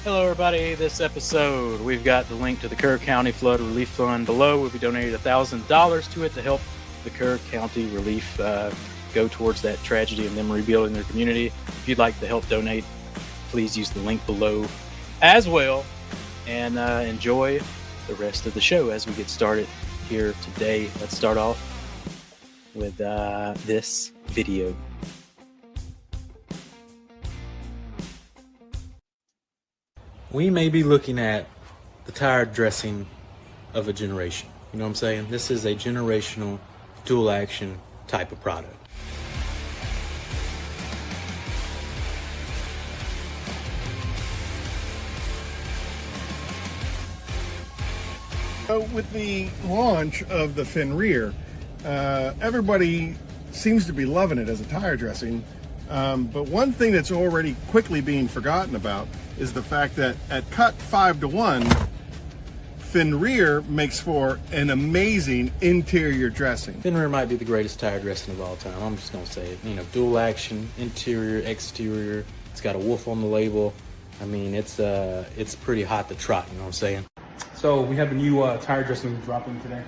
Hello, everybody. This episode, we've got the link to the Kerr County Flood Relief Fund below. We'll be donating $1,000 to it to help the Kerr County Relief go towards that tragedy and them rebuilding their community. If you'd like to help donate, please use the link below as well. And enjoy the rest of the show as we get started here today. Let's start off with this video. We may be looking at the tire dressing of a generation. You know what I'm saying? This is a generational dual action type of product. So with the launch of the Fenrir, everybody seems to be loving it as a tire dressing. But one thing that's already quickly being forgotten about is the fact that at cut 5:1, Fenrir makes for an amazing interior dressing. Fenrir might be the greatest tire dressing of all time. I'm just gonna say it. You know, dual action, interior, exterior. It's got a wolf on the label. I mean, it's pretty hot to trot. You know what I'm saying? So we have a new tire dressing dropping today.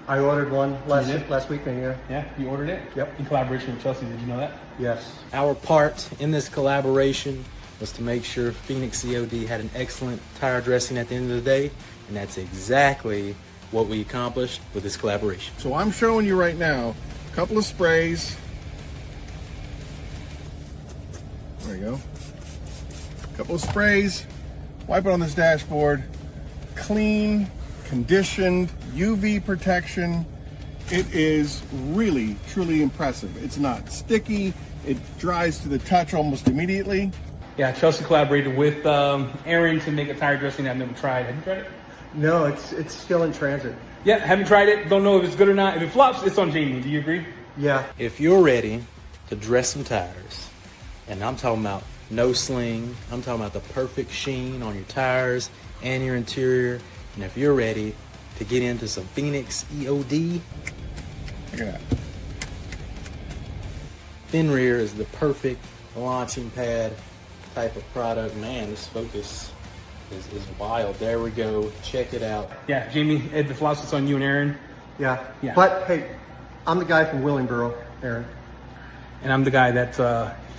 I ordered one last week, yeah. Yeah, you ordered it? Yep. In collaboration with Chelsea, did you know that? Yes. Our part in this collaboration was to make sure Phoenix E.O.D had an excellent tire dressing at the end of the day, and that's exactly what we accomplished with this collaboration. So I'm showing you right now a couple of sprays. There you go. A couple of sprays. Wipe it on this dashboard. Clean, conditioned, UV protection. It is really, truly impressive. It's not sticky. It dries to the touch almost immediately. Yeah, Chelsea collaborated with Aaron to make a tire dressing I've never tried. Have you tried it? No, it's still in transit. Yeah, haven't tried it. Don't know if it's good or not. If it flops, it's on Jamie. Do you agree? Yeah. If you're ready to dress some tires, and I'm talking about no sling, I'm talking about the perfect sheen on your tires and your interior, and if you're ready to get into some Phoenix E.O.D, Look at that. Fenrir is the perfect launching pad type of product. Man, this focus is wild. There we go. Check it out. Yeah, Jamie, if it flops, it's on you and Aaron. Yeah. Yeah. But hey, I'm the guy from Willingboro, Aaron. And I'm the guy that's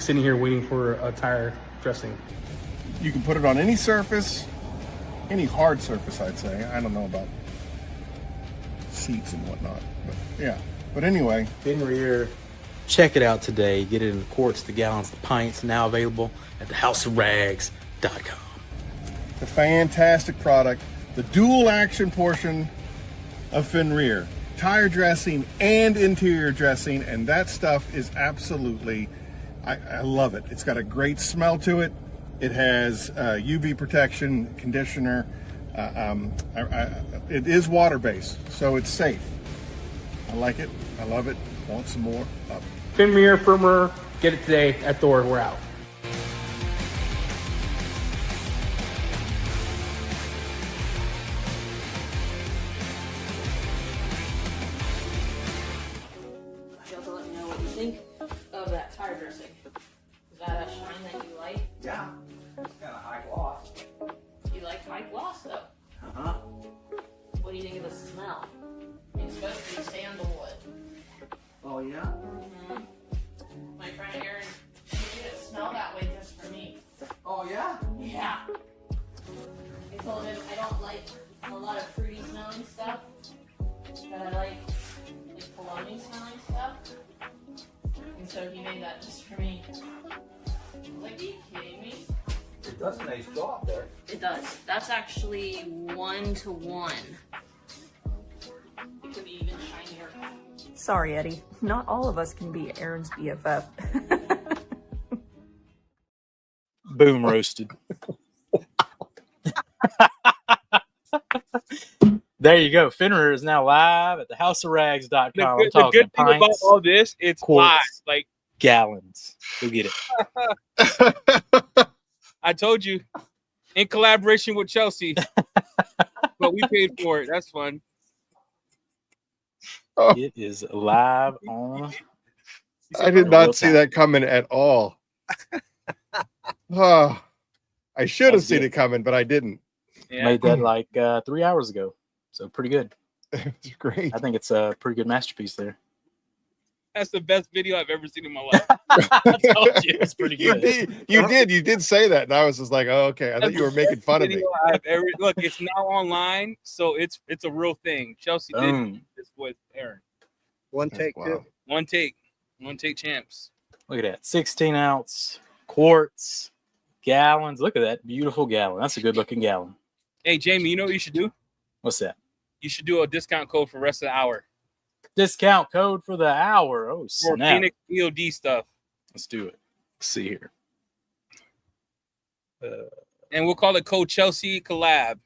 sitting here waiting for a tire dressing. You can put it on any surface, any hard surface, I'd say. I don't know about seats and whatnot, but yeah. But anyway, Fenrir, check it out today. Get it in the quarts, the gallons, the pints. Now available at thehouseofrags.com. the fantastic product, the dual action portion of Fenrir, tire dressing and interior dressing, and that stuff is absolutely, I love it. It's got a great smell to it. It has UV protection, conditioner. It is water-based, so it's safe. I like it. I love it. Want some more? Love it. Fenrir, firmer, get it today at Thor. We're out. You have to let me know what you think of that tire dressing. Is that a shine that you like? Yeah, it's kind of high gloss. You like high gloss though. Uh-huh. What do you think of the smell? It's supposed to be sandalwood. Oh, yeah? Mm-hmm. My friend Aaron, she made it smell that way just for me. Oh, yeah? Yeah. I told him I don't like a lot of fruity smelling stuff, but I like cologne smelling stuff. And so he made that just for me. I was like, are you kidding me? It does a nice job there. It does. That's actually 1-to-1. It could be even shinier. Sorry, Eddie. Not all of us can be Aaron's BFF. Boom roasted. There you go. Fenrir is now live at thehouseofrags.com. The good thing about all this, it's quarts, live. Like gallons. Go get it. I told you, in collaboration with Chelsea, but we paid for it. That's fun. Oh, It is live on. I did not see that coming at all. Oh, I should have was seen good. it coming, but I didn't. Yeah. Made that like 3 hours ago. So pretty good. It's great. I think it's a pretty good masterpiece there. That's the best video I've ever seen in my life. I told you it's pretty You good. you did say that, and I was just like, oh, okay. I thought you were making fun of me. Video I've ever look. It's now online, so it's a real thing. Chelsea did Boom. this with Aaron. One take, Wow. too. One take champs. Look at that. 16 ounce quarts, gallons. Look at that beautiful gallon. That's a good looking gallon. Hey Jamie, you know what you should do? What's that? You should do a discount code for the rest of the hour Discount code for the hour. Oh, for snap. Phoenix E.O.D stuff, Let's do it. Let's see here. and we'll call it code Chelsea Collab.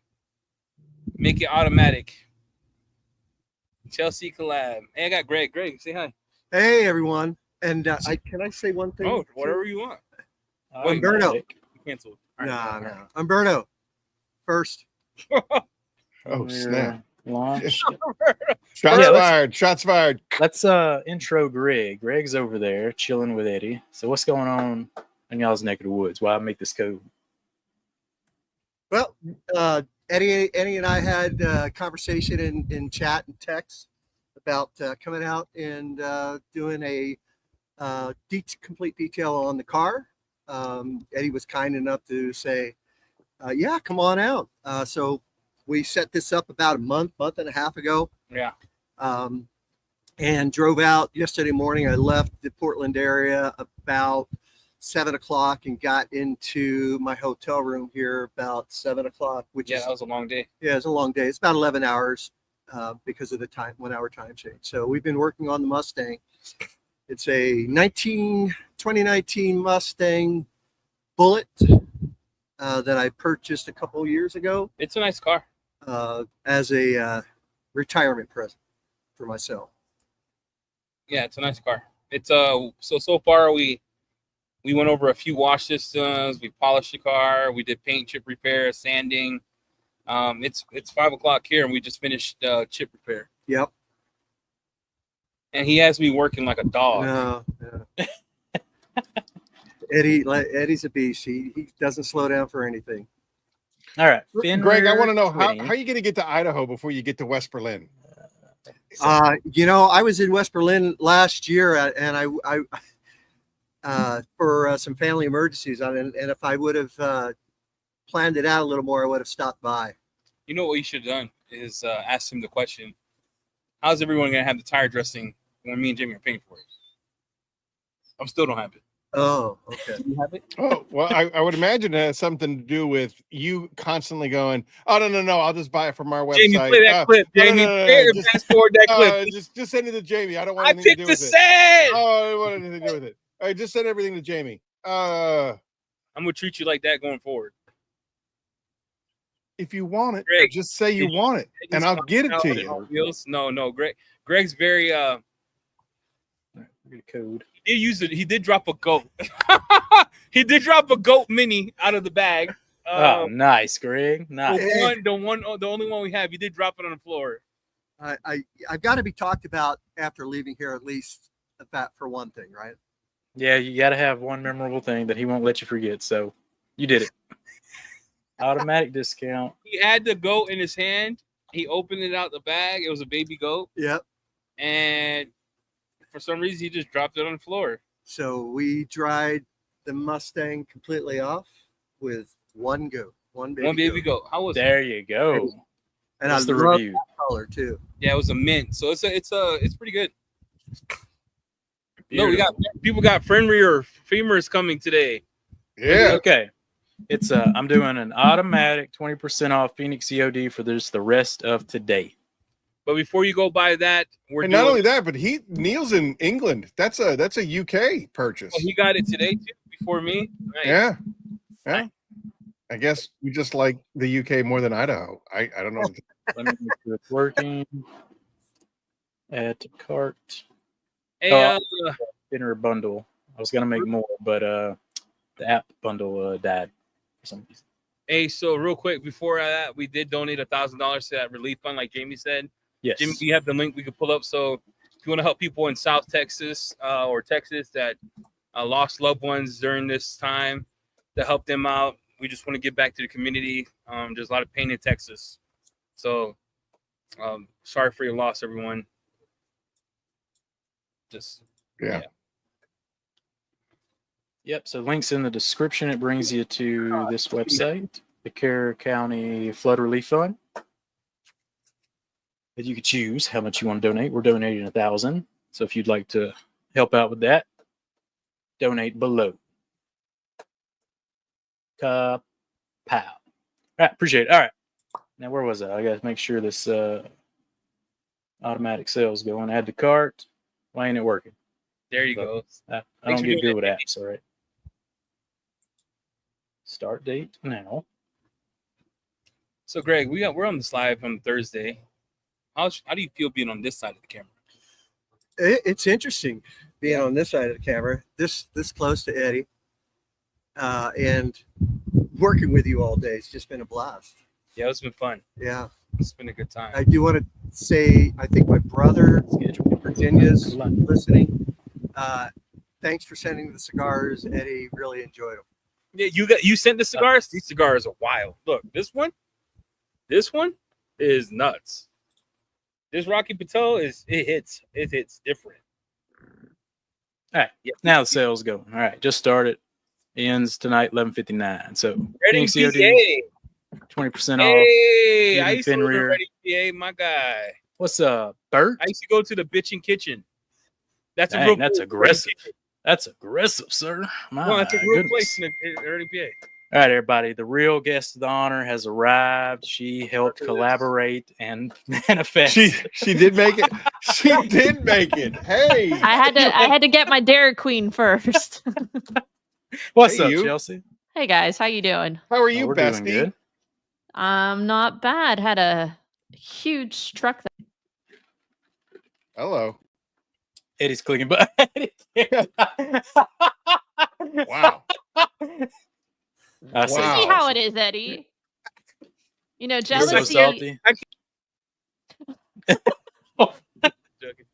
Make it automatic. Chelsea Collab. Hey, I got Greg. Greg, say hi. Hey, everyone. And can I say one thing? Oh, whatever you want. Umberto. Canceled. No, no. Umberto. First. Oh, snap. Launch. Shots Yeah, let's- fired. Shots fired. Let's intro Greg. Greg's over there chilling with Eddie. So what's going on in y'all's neck of the woods? Why make this code? Well, Eddie and I had a conversation in chat and text about coming out and doing a complete detail on the car. Eddie was kind enough to say, yeah, come on out. So we set this up about a month and a half ago. Yeah. And drove out yesterday morning. I left the Portland area about 7 o'clock and got into my hotel room here about 7 o'clock, which Yeah, is, that was a long day. yeah, it's a long day. It's about 11 hours because of the 1 hour time change. So we've been working on the Mustang. It's a 2019 Mustang Bullet that I purchased a couple years ago It's a nice car. as a retirement present for myself. Yeah, it's a nice car. It's so far we went over a few wash systems, we polished the car, we did paint, chip repair, sanding. It's 5 o'clock here and we just finished chip repair. Yep. And he has me working like a dog. No. Eddie's a beast. He doesn't slow down for anything. All right. Greg, I want to know how Fenrir are you going to get to Idaho before you get to West Berlin? I was in West Berlin last year, and I for some family emergencies, and if I would have planned it out a little more, I would have stopped by. You know what you should have done is ask him the question, how's everyone going to have the tire dressing when me and Jimmy are paying for it? I still don't have it. Oh, okay. Do you have it? Oh, well, I would imagine it has something to do with you constantly going, oh, no, I'll just buy it from our website. Jamie, play that clip. no, Jamie, just- fast forward that clip. just send it to Jamie. I don't want I anything to picked do the with it. set. Oh, I don't want anything to do with it. All right, just send everything to Jamie. I'm gonna treat you like that going forward. If you want it, Greg, just say you want it, and I'll get it to you. Wheels? No. Greg's very Read the code. he did use it. He did drop a goat. He did drop a goat mini out of the bag. Oh, nice, Greg. Nice. The only one we have. He did drop it on the floor. I've got to be talked about after leaving here, at least that for one thing, right? Yeah, you got to have one memorable thing that he won't let you forget. So you did it. Automatic discount. He had the goat in his hand. He opened it out the bag. It was a baby goat, Yep. and for some reason he just dropped it on the floor. So we dried the Mustang completely off with one goat, one baby goat. goat. How was it? There you go. And That's I the love review. that color too. Yeah, it was a mint. So it's pretty good. No, we got people got Fenrir femurs coming today. Yeah. Okay. It's I'm doing an automatic 20% off Phoenix E.O.D for the rest of today. But before you go buy that, we're And not only that, but Neil's in England. That's a UK purchase. he got it today too before me. Nice. Yeah. I guess we just like the UK more than Idaho. I don't know. Let me make sure it's working. Add to cart. Hey, Dinner bundle. I was gonna make more, but the app bundle died for some reason. hey, so real quick before that, we did donate $1,000 to that relief fund, like Jamie said. Yes. Jimmy, you have the link we could pull up. So if you want to help people in South Texas or Texas that lost loved ones during this time, to help them out, We just want to give back to the community. There's a lot of pain in Texas, so sorry for your loss, everyone. Just Yeah. Yep. So links in the description. It brings you to this website, the Kerr County Flood Relief Fund. That you could choose how much you want to donate. We're donating $1,000. So if you'd like to help out with that, donate below. Pow. All right, appreciate it. All right. Now where was I? I got to make sure this automatic sales going. Add to cart. Why ain't it working? there you go. I don't get good with apps. All right. Start date now. So Greg, we're on this live on Thursday. How do you feel being on this side of the camera? It's interesting being on this side of the camera, this close to Eddie, and working with you all day. It's just been a blast. Yeah, it's been fun. Yeah, It's been a good time. I do want to say I think my brother in Virginia's listening. Thanks for sending the cigars, Eddie. Really enjoyed them. Yeah, you sent the cigars. These cigars are wild. Look, this one is nuts. This Rocky Patel it hits different. All right. Yeah. Now the sales going. All right. Just started. Ends tonight, 11:59. So Ready COD, 20% off. Hey, Even I used to live in Fenrir. Ready PA, my guy. What's up, Bert? I used to go to the bitchin' kitchen. That's Dang, a real that's cool aggressive. kitchen. That's aggressive, sir. My No, that's a real goodness. place in Ready PA. All right, everybody. The real guest of the honor has arrived. She helped Look at this. collaborate and manifest. She did make it. She did make it. Hey. I had to get my Dairy Queen first. What's Hey, up, you. Chelsea? Hey guys, how you doing? How are you, We're doing bestie? good. Not bad. Had a huge truck. Hello. Eddie's clicking buttons. Wow. I see. Wow. See how it is, Eddie. You know, You're so jealousy. salty. Joking.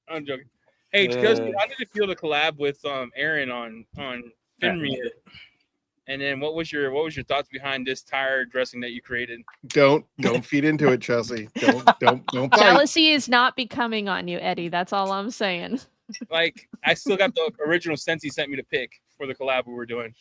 I'm joking. Hey, Chelsea, how did it feel to collab with Aaron on Fenrir? And then what was your thoughts behind this tire dressing that you created? Don't feed into it, Chelsea. Don't fight. Jealousy is not becoming on you, Eddie. That's all I'm saying. Like, I still got the original scents he sent me to pick for the collab we were doing.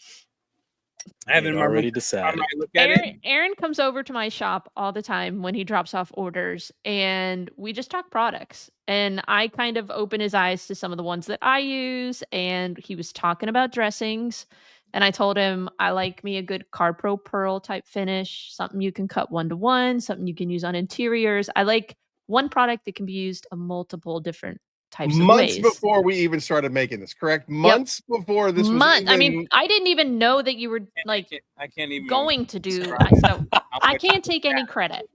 I haven't already I decided. might look at it. Aaron comes over to my shop all the time when he drops off orders, and we just talk products. And I kind of open his eyes to some of the ones that I use, and he was talking about dressings. And I told him I like me a good Carpro Pearl type finish, something you can cut 1-to-1, something you can use on interiors. I like one product that can be used a multiple different types of Months ways. before we even started making this, correct? Months before this was I mean, even- I didn't even know that you were like I can't even going to do. describe So how I much can't take any credit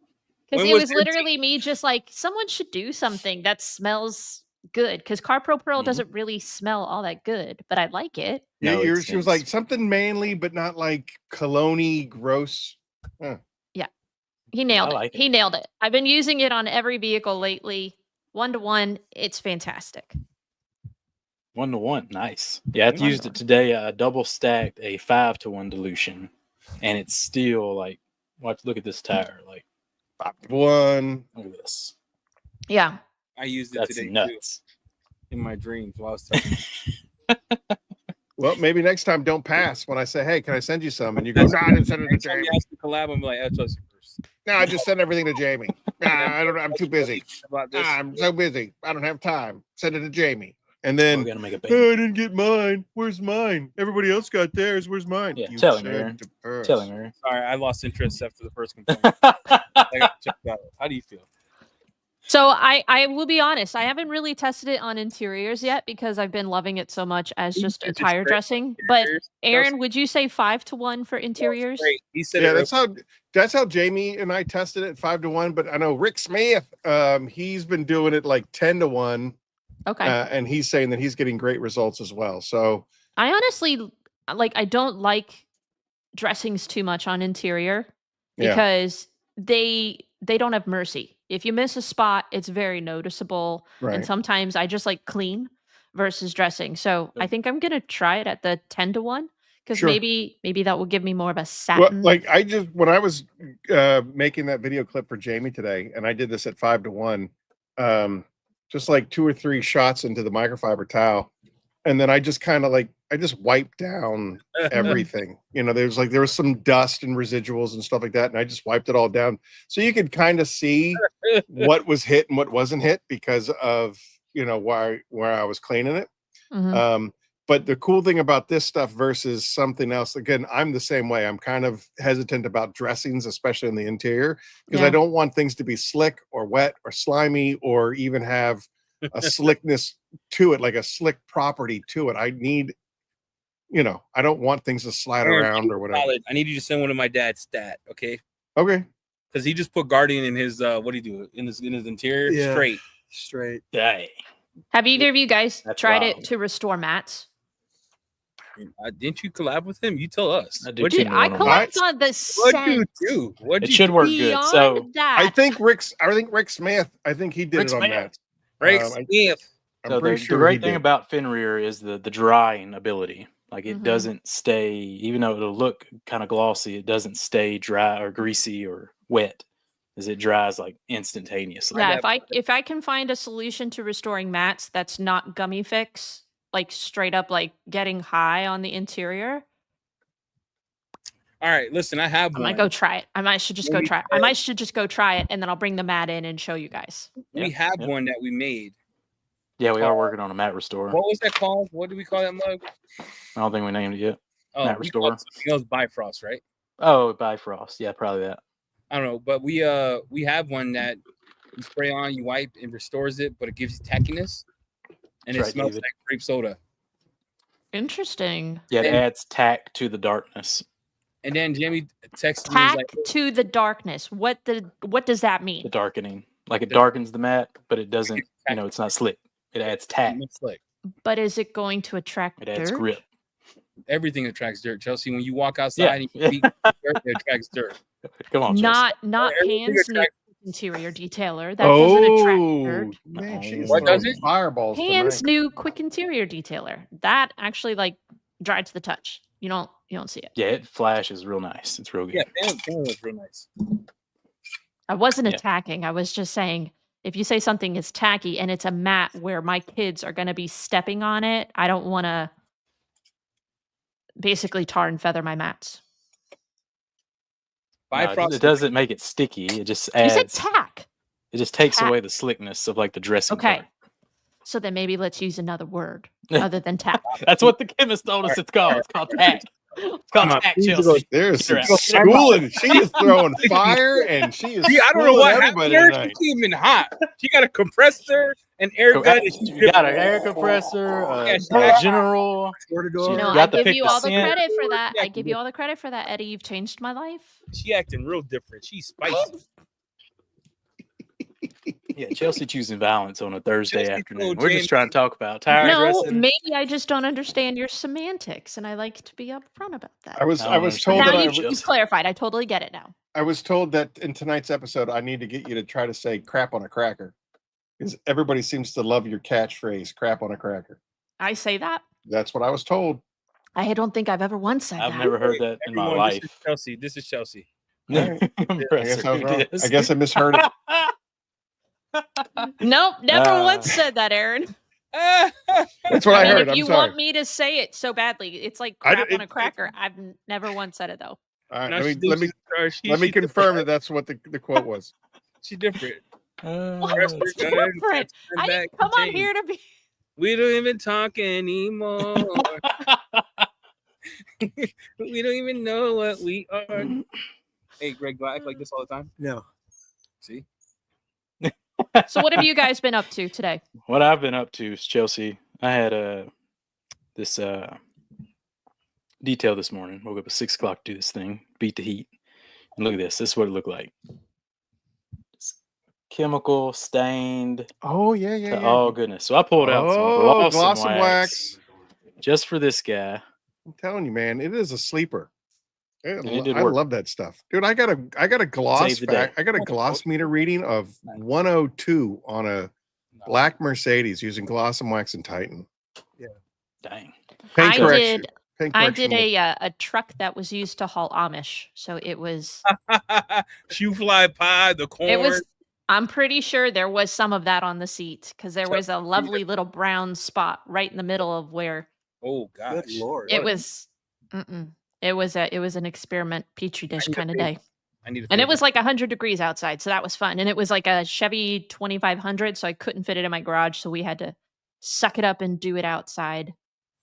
because When it was was your literally me just like someone should do something that smells good because Carpro Pearl Mhm. doesn't really smell all that good, but I like it. No, Yeah, it she was stinks. like something manly, but not like cologne-y, gross. He nailed I it. like it. He nailed it. I've been using it on every vehicle lately. 1-to-1, it's fantastic. 1-to-1, nice. Yeah, I used it today. I double stacked a 5-to-1 dilution, and it's still like, look at this tire. Like, 5-to-1. look at this. Yeah. I used it That's today nuts. too in my dreams while I was talking. Well, maybe next time don't pass when I say, "Hey, can I send you some?" And you go, "No, I didn't send it to Next time Jamie. you ask to collab, I'm like, I'll trust you first. No, I just sent everything to Jamie. Nah, I don't. I'm too busy. About this. I'm so busy. I don't have time. Send it to Jamie." And We're then, gonna make a "Oh, band. I didn't get mine. Where's mine? Everybody else got theirs. Where's mine?" Yeah, You tell him, said Aaron. to pass. Tell him, Aaron. Sorry, I lost interest after the first complaint. I got checked out. How do you feel? So I will be honest, I haven't really tested it on interiors yet because I've been loving it so much as just a It's tire great. dressing. But Interiors, Aaron, would you say 5-to-1 for interiors? Great. He said Yeah, it. that's how Jamie and I tested it 5-to-1. But I know Rick Smith, he's been doing it like 10-to-1, Okay. and he's saying that he's getting great results as well. So I honestly I don't like dressings too much on interior Yeah. because they don't have mercy. If you miss a spot, it's very noticeable. Right. And sometimes I just like clean versus dressing. So I think I'm gonna try it at the 10-to-1 because Sure. maybe that will give me more of a Well, satin. like when I was making that video clip for Jamie today, and I did this at 5-1, just like 2 or 3 shots into the microfiber towel, and then I just kind of like I just wiped down everything. You know, there was some dust and residuals and stuff like that, and I just wiped it all down, so you could kind of see what was hit and what wasn't hit because of where I was cleaning it. Mhm. But the cool thing about this stuff versus something else, again, I'm the same way. I'm kind of hesitant about dressings, especially in the interior, because I Yeah. don't want things to be slick or wet or slimy or even have a slickness to it, like a slick property to it. I need, I don't want things to slide Aaron, around or whatever. I need you to send one of my dad's stat, okay? Okay. Because he just put Guardian in his what do you do in his interior Yeah. straight. Dang. Have either of you guys That's tried wild. it to restore mats? Didn't you collab with him? You tell us. I do What'd you Dude, team I one on collect that. on the What'd you scent. do? What'd It you should do? work good. Beyond So that, I think Rick Smith, I think he did Rick it on Smith. that. Rick I- Smith. I'm So pretty the sure he great thing did. about Fenrir is the drying ability. Like it Mhm. doesn't stay, even though it'll look kind of glossy, it doesn't stay dry or greasy or wet, as it dries like instantaneously. yeah, if I can find a solution to restoring mats that's not gummy fix, like straight up like getting high on the interior, All right, listen, I have I might one. go try it. I should just go try it. I should just go try it, and then I'll bring the mat in and show you guys. We Yeah, have yeah. one that we made. Yeah, we are working on a mat restorer. What was that called? What do we call that mug? I don't think we named it yet. Oh, Mat we call restorer. it something else, Bifrost, right? Oh, Bifrost. Yeah, probably that. I don't know, but we have one that you spray on, you wipe, and restores it, but it gives you tackiness, and That's it right, smells David. like grape soda. Interesting. Yeah, it And- adds tack to the darkness. And then Jamie texted me, he's Tack like, to the darkness. What does that The mean? darkening. Like it darkens the mat, but it doesn't, it's not slick. It adds tack. "Looks like But is it going to attract It adds dirt? grip. everything attracts dirt, Chelsea. When you walk Yeah. outside and you feet dirt, it attracts dirt. Come on, Chelsea. Not Everything Hands new attracts- interior detailer. That doesn't attract dirt. Man, she's What throwing does it? fireballs Hands tonight. new quick interior detailer. That actually like dry to the touch. You don't see it. Yeah, it flashes real nice. It's real good. Yeah, Pam looks real nice. I wasn't Yeah. attacking. I was just saying if you say something is tacky and it's a mat where my kids are going to be stepping on it, I don't want to basically tar and feather my mats. No, Bifrost. it doesn't make it sticky. It just You said adds. tack. It just takes tack. away the slickness of like the dressing. Okay. part. So then maybe let's use another word other than tack. That's what the chemist told us it's called. It's called tack. It's called tack, Chelsea. There's some Get her out. schooling. She is throwing fire, and she is. See, I don't know schooling what happened everybody to her. tonight. She came in hot. She got a compressor, an air gun. and she You got an air compressor, Yeah, she a got- general. Tortador. No, got I to give pick you the all the scent. credit for that. I Yeah. give you all the credit for that, Eddie. You've changed my life. She acting real different. She's spicy. Yeah, Chelsea choosing violence on a Thursday Chelsea afternoon. told We're Jamie- just trying to talk about tire No, dressing. maybe I just don't understand your semantics, and I like to be upfront about that. I was I don't told understand now that that you've clarified. I totally get it now. I was told that in tonight's episode I need to get you to try to say "crap on a cracker," because everybody seems to love your catchphrase "crap on a cracker." I say that. That's what I was told. I don't think I've ever once said I've that. never heard that in my Everyone, life. This is Chelsea. This is Chelsea. I guess I was wrong. It is. I guess I misheard it. Nope, never Ah. once said that, Aaron. That's what I mean, heard. if I'm you sorry. want me to say it so badly, it's like I crap did- on a cracker. I've never once said it though. All right, No, let she me do- let me she- let me she confirm that different. that's what the quote was. She different. What's Press the gun, different? press the I back didn't come on chain. here to be. We don't even talk anymore. We don't even know what we are. Hey, Greg, do I act like this all the time? No. See? So, what have you guys been up to today? What I've been up to is Chelsea. I had this detail this morning. Woke up at 6 o'clock to do this thing, beat the heat. And look at this. This is what it looked like. It's chemical stained. Oh yeah, yeah, To yeah. all goodness. So I pulled out some Oh, gloss and wax wax. just for this guy. I'm telling you, man, it is a sleeper. it did I work. love that stuff, dude. I got a gloss Saved the day. I got a gloss meter reading of 102 on a black Mercedes using gloss and wax and Titan. Dang. Paint I correction. did Paint I correction did was- a truck that was used to haul Amish, so it was Shoe fly pie, the corn. it was. I'm pretty sure there was some of that on the seat because there was a Chuck, lovely little brown spot right in the middle of where Oh Good gosh. lord. it was. It was an experiment petri dish need a kind of favor. day. I need a And it favor. was like 100 degrees outside, so that was fun. And it was like a Chevy 2500, so I couldn't fit it in my garage, so we had to suck it up and do it outside.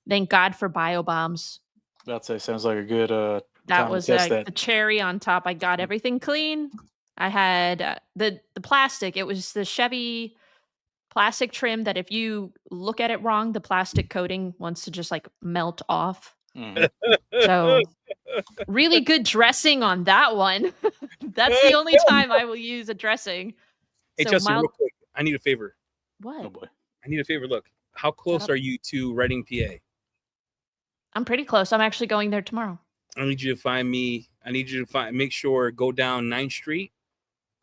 Thank God for bio bombs. About to say, sounds like a good That time was to test like that. the cherry on top. I got everything clean. I had the plastic. It was the Chevy plastic trim that if you look at it wrong, the plastic coating wants to just like melt off. Mhm. So really good dressing on that one. That's the only time I will use a dressing. Hey, So Chelsea, real mild. quick. I need a favor. What? Oh boy. I need a favor. Look, how close up. are you to Reading, PA? I'm pretty close. I'm actually going there tomorrow. I need you to find me. I need you to make sure, go down 9th Street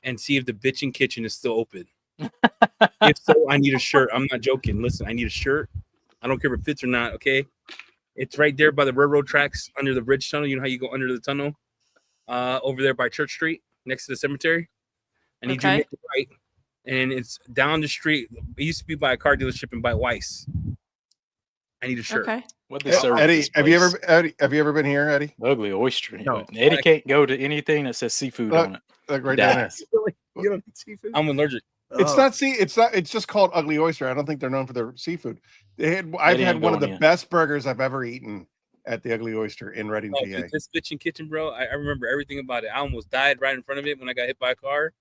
and see if the Bitchin' Kitchen is still open. If so, I need a shirt. I'm not joking. Listen, I need a shirt. I don't care if it fits or not. Okay. It's right there by the railroad tracks under the bridge tunnel. You know how you go under the tunnel? Over there by Church Street next to the cemetery. I need you to Okay. make it right. And it's down the street. It used to be by a car dealership in by Weiss. I need a shirt. Okay. What they serve at Eddie, this have you place? ever been here, Eddie? Ugly oyster. No. Eddie can't go to anything that says seafood Look, on it. Like right He down there. dies. You don't eat seafood? I'm allergic. It's Oh. not it's just called Ugly Oyster. I don't think they're known for their seafood. I've Eddie had ain't one of the going in. best burgers I've ever eaten at the Ugly Oyster in Reading, Oh, PA. dude, this Bitchin' Kitchen, bro. I remember everything about it. I almost died right in front of it when I got hit by a car.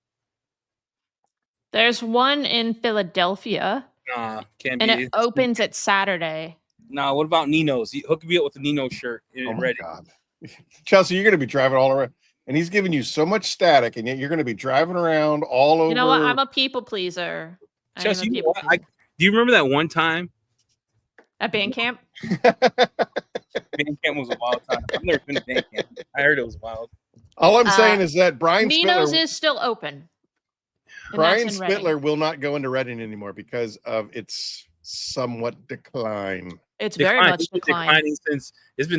There's one in Philadelphia, Nah, can't and be. it opens at Saturday. Nah, what about Nino's? Hook me up with the Nino shirt in Oh my Reading. God. Chelsea, you're going to be driving all around. And he's giving you so much static, and yet you're going to be driving around all over. You know what? I'm a people pleaser. I am Chelsea, a you know people what? pleaser. Do you remember that one time? At band camp? Band camp was a wild time. I've never been to band camp. I heard it was wild. All I'm saying is that Brian Nino's Spittler, is still open. And Brian that's in Reading. Spittler will not go into Reading anymore because of its somewhat decline. It's very much It's been declined.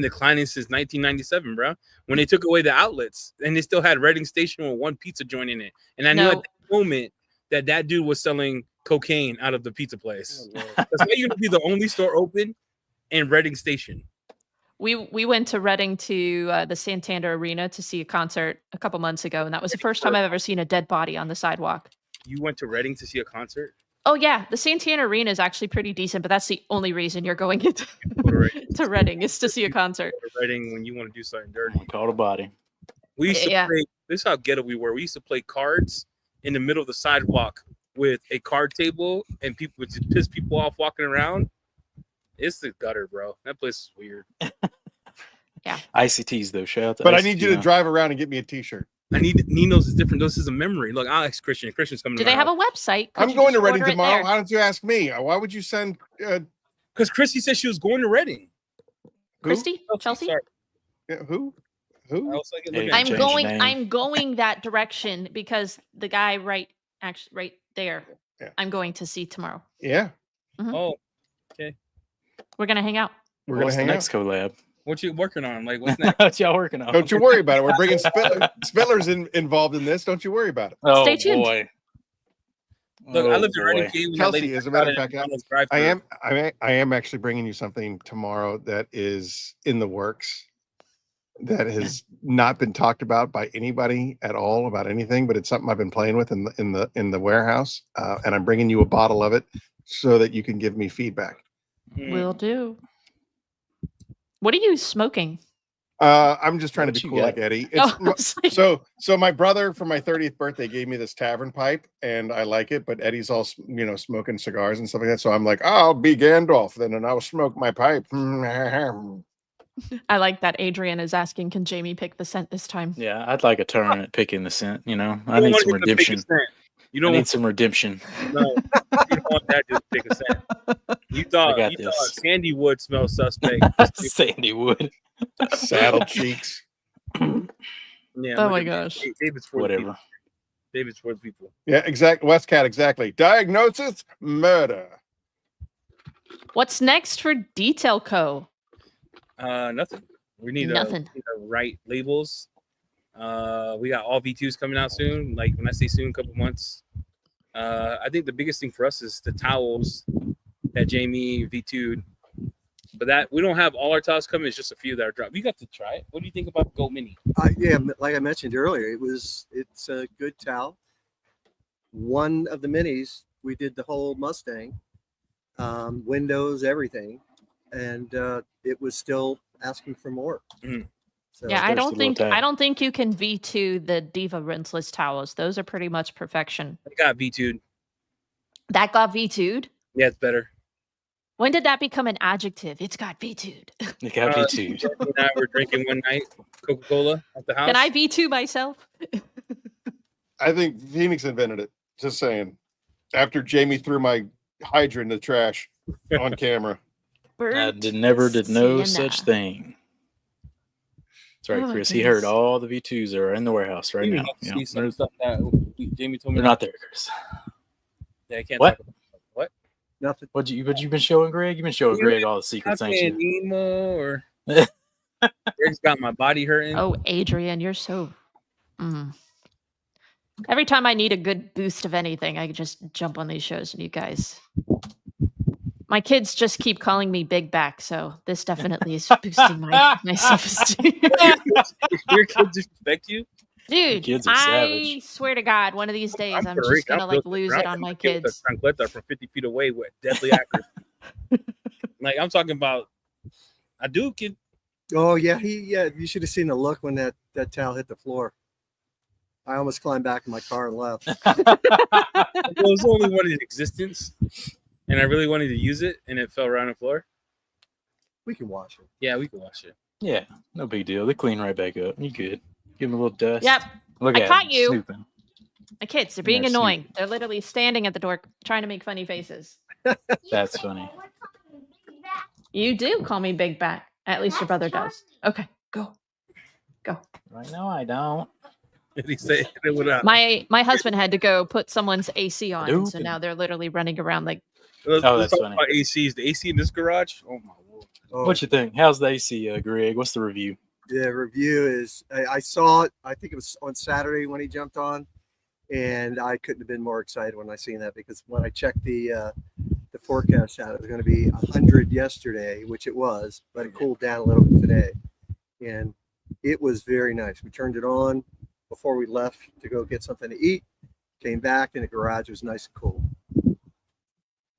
declining since 1997, bro. When they took away the outlets, and they still had Reading Station with one pizza joint in it, and I knew at that moment that dude was selling cocaine out of the pizza place. That's why you're gonna be the only store open in Reading Station. We went to Reading to the Santander Arena to see a concert a couple months ago, and that was the first time I've ever seen a dead body on the sidewalk. You went to Reading to see a concert? Oh yeah, the Santander Arena is actually pretty decent, but that's the only reason you're going to Reading is to see a concert. Reading when you want to do something dirty. Call a body. We used to Yeah. play. This is how ghetto we were. We used to play cards in the middle of the sidewalk with a card table, and people would just piss people off walking around. It's the gutter, bro. That place is weird. Yeah. ICTs though. Shout out to But I ICT need you to now. drive around and get me a T-shirt. I need Nino's is different. This is a memory. Look, I'll ask Christian. Christian's coming. Do they have a website? Could I'm you going just to Reading order it tomorrow. there? Why don't you ask me? Why would you send because Christy said she was going to Reading. Christy? Chelsea? Sorry. Who? I was like, looking at I'm Change going. your name. I'm going that direction because the guy right there. Yeah. I'm going to see tomorrow. Yeah, Oh, okay. We're gonna hang out. we're What's gonna the hang next out. collab? What you working on? Like, what's next? What y'all working on? Don't you worry about it. We're bringing Spittler's involved in this. Don't you worry about it. Oh, Stay tuned. boy. Look, I lived in Oh, Reading. boy. When that Chelsea, lady as a matter of got fact, in McDonald's drive-thru. I am actually bringing you something tomorrow that is in the works that has not been talked about by anybody at all about anything, but it's something I've been playing with in the warehouse, and I'm bringing you a bottle of it so that you can give me feedback. Will do. What are you smoking? I'm just trying What to be you cool got? like Eddie. Oh, I was like- So my brother for my 30th birthday gave me this tavern pipe, and I like it. But Eddie's all smoking cigars and stuff like that. So I'm like, I'll be Gandalf then, and I'll smoke my pipe. I like that Adrian is asking, can Jamie pick the scent this time? Yeah, I'd like a turn at picking the scent. I You need don't some want him to pick a redemption. scent. You I don't need want some redemption. no. You don't want that to pick a scent. You thought got you thought this. Sandy Wood smells suspect. Sandy Wood. Saddle cheeks. Yeah. Oh look my at gosh. David's for the Whatever. people. David's for the people. Yeah, exactly. Westcat, exactly. Diagnosis: murder. What's next for Detail Co? Nothing. We need Nothing. to write labels. We got all V2s coming out soon. Like when I say soon, a couple months. I think the biggest thing for us is the towels that Jamie V2'd. But that we don't have all our towels coming. It's just a few that are dropped. You got to try it. What do you think about the Gold Mini? Yeah, like I mentioned earlier, it's a good towel. One of the minis, we did the whole Mustang, windows, everything, and it was still asking for more. Mhm. So, Yeah, I don't think towel. I don't think you can V2 the Diva rinseless towels. Those are pretty much perfection. I got V2'd. That got V2'd? Yeah, it's better. When did that become an adjective? It's got V2'd. It got V2. Jesse and I were drinking one night Coca-Cola at the house. Can I V2 myself? I think Phoenix invented it. Just saying. After Jamie threw my hydrant in the trash on camera. I never did no Sienna. such thing. That's right, Oh, Chris. He heard goodness. all the V2s that are in the warehouse right You now. have to You see know, some they're stuff that Jamie told me. they're not there, Chris. Yeah, I can't What? talk about it. What? nothing. But you've been showing Greg? You've been showing You Greg all the secrets, Not ain't you? anymore. Greg's got my body hurting. Oh, Adrian, you're so. Every time I need a good boost of anything, I just jump on these shows and you guys. My kids just keep calling me Big Back, so this definitely is boosting my self-esteem. Your kids disrespect you? Dude, kids are I savage. swear to God, one of these days I'm Puerto just Rican. gonna like lose it on I'm my a kid with kids. a chancleta from 50 feet away with deadly accuracy. Like I'm talking about a dude kid. Oh yeah, you should have seen the look when that towel hit the floor. I almost climbed back in my car and left. It was only one in existence, and I really wanted to use it, and it fell around the floor. We can wash it. Yeah, we can wash it. Yeah, no big deal. They clean right back up. You good. Give them a little dust. Yep. Look I at caught them, you. snooping. My kids, they're being They're annoying. snooping. They're literally standing at the door trying to make funny faces. That's funny. You do call me Big Back. At least your brother does. Okay, go. Right now, I don't. And he said it without. My husband had to go put someone's AC on, and so Nope. now they're literally running around like. Let's that's talk funny. about ACs. The AC in this garage. Oh my lord. Oh, What you think? How's the AC, Greg? What's the review? the review is I saw it. I think it was on Saturday when he jumped on, and I couldn't have been more excited when I seen that because when I checked the forecast out, it was going to be 100 yesterday, which it was, but it cooled down a little bit today, and it was very nice. We turned it on before we left to go get something to eat. Came back, and the garage was nice and cool.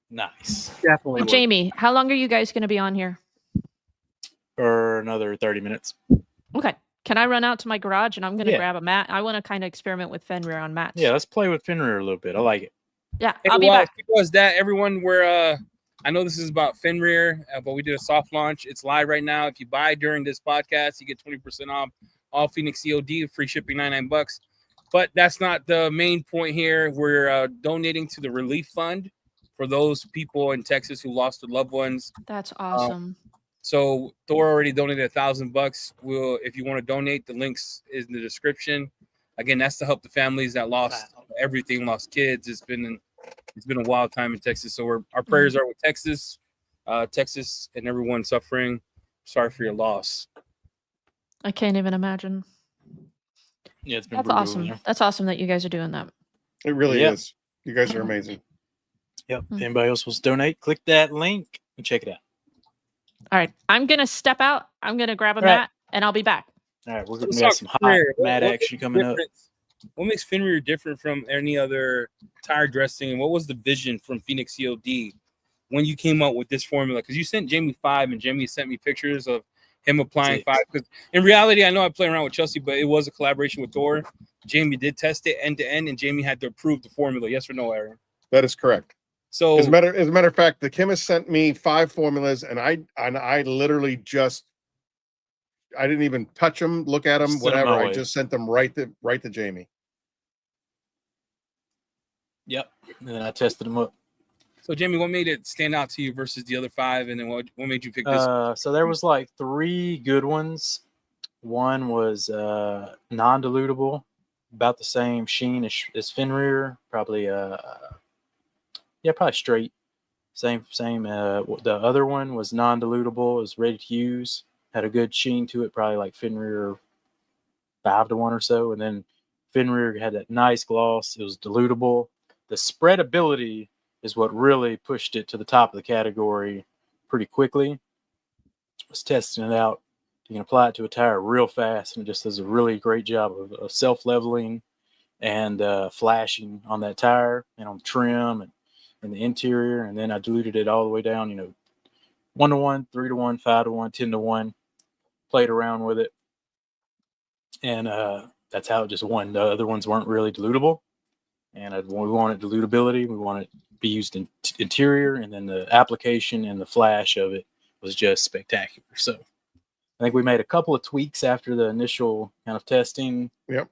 Nice. Definitely. worth it. Jamie, how long are you guys going to be on here? For another 30 minutes. Okay. Can I run out to my garage and I'm going to Yeah. grab a mat? I want to kind of experiment with Fenrir on mats. Yeah, let's play with Fenrir a little bit. I like it. Yeah, Hey, I'll be while back. he does that, everyone, we're I know this is about Fenrir, but we did a soft launch. It's live right now. If you buy during this podcast, you get 20% off all Phoenix E.O.D, free shipping, $99. But that's not the main point here. We're donating to the relief fund for those people in Texas who lost their loved ones. That's awesome. So Thor already donated $1,000. If you want to donate, the links is in the description. Again, that's to help the families that lost everything, lost kids. It's been a wild time in Texas. So our prayers are with Texas, and everyone suffering. Sorry for your loss. I can't even imagine. Yeah, it's been That's brutal, awesome. you know? That's awesome that you guys are doing that. It really Yeah. is. You guys are amazing. Yep. If anybody else wants to donate, click that link and check it out. All right. I'm going to step out. I'm going to grab a All right. mat and I'll be back. All right, we're Let's gonna have talk some hot Fenrir. mad What action makes coming up. What makes Fenrir different from any other tire dressing? And what was the vision from Phoenix E.O.D when you came up with this formula? Because you sent Jamie 5 and Jamie sent me pictures of him applying 6. 5. Because in reality, I know I play around with Chelsea, but it was a collaboration with Thor. Jamie did test it end to end, and Jamie had to approve the formula. Yes or no, Aaron? That is correct. So As a matter of fact, the chemist sent me 5 formulas, and I literally just I didn't even touch them, look at them, Just sent 'em whatever. my I way. just sent them right to Jamie. Yep. And then I tested them up. So Jamie, what made it stand out to you versus the other 5, and then what made you pick this? So there was like 3 good ones. One was non-dilutable, about the same sheen as Fenrir, probably probably straight. Same. The other one was non-dilutable, is ready to use. had a good sheen to it, probably like Fenrir 5-1 or so. And then Fenrir had that nice gloss. It was dilutable. The spreadability is what really pushed it to the top of the category pretty quickly. I was testing it out. You can apply it to a tire real fast, and it just does a really great job of self-leveling and flashing on that tire and on the trim and the interior. And then I diluted it all the way down, 1-1, 3-1, 5-1, 10-1. Played around with it, and that's how it just won. The other ones weren't really dilutable, and we wanted dilutability. We wanted it to be used in interior, and then the application and the flash of it was just spectacular. So I think we made a couple of tweaks after the initial kind of testing. Yep.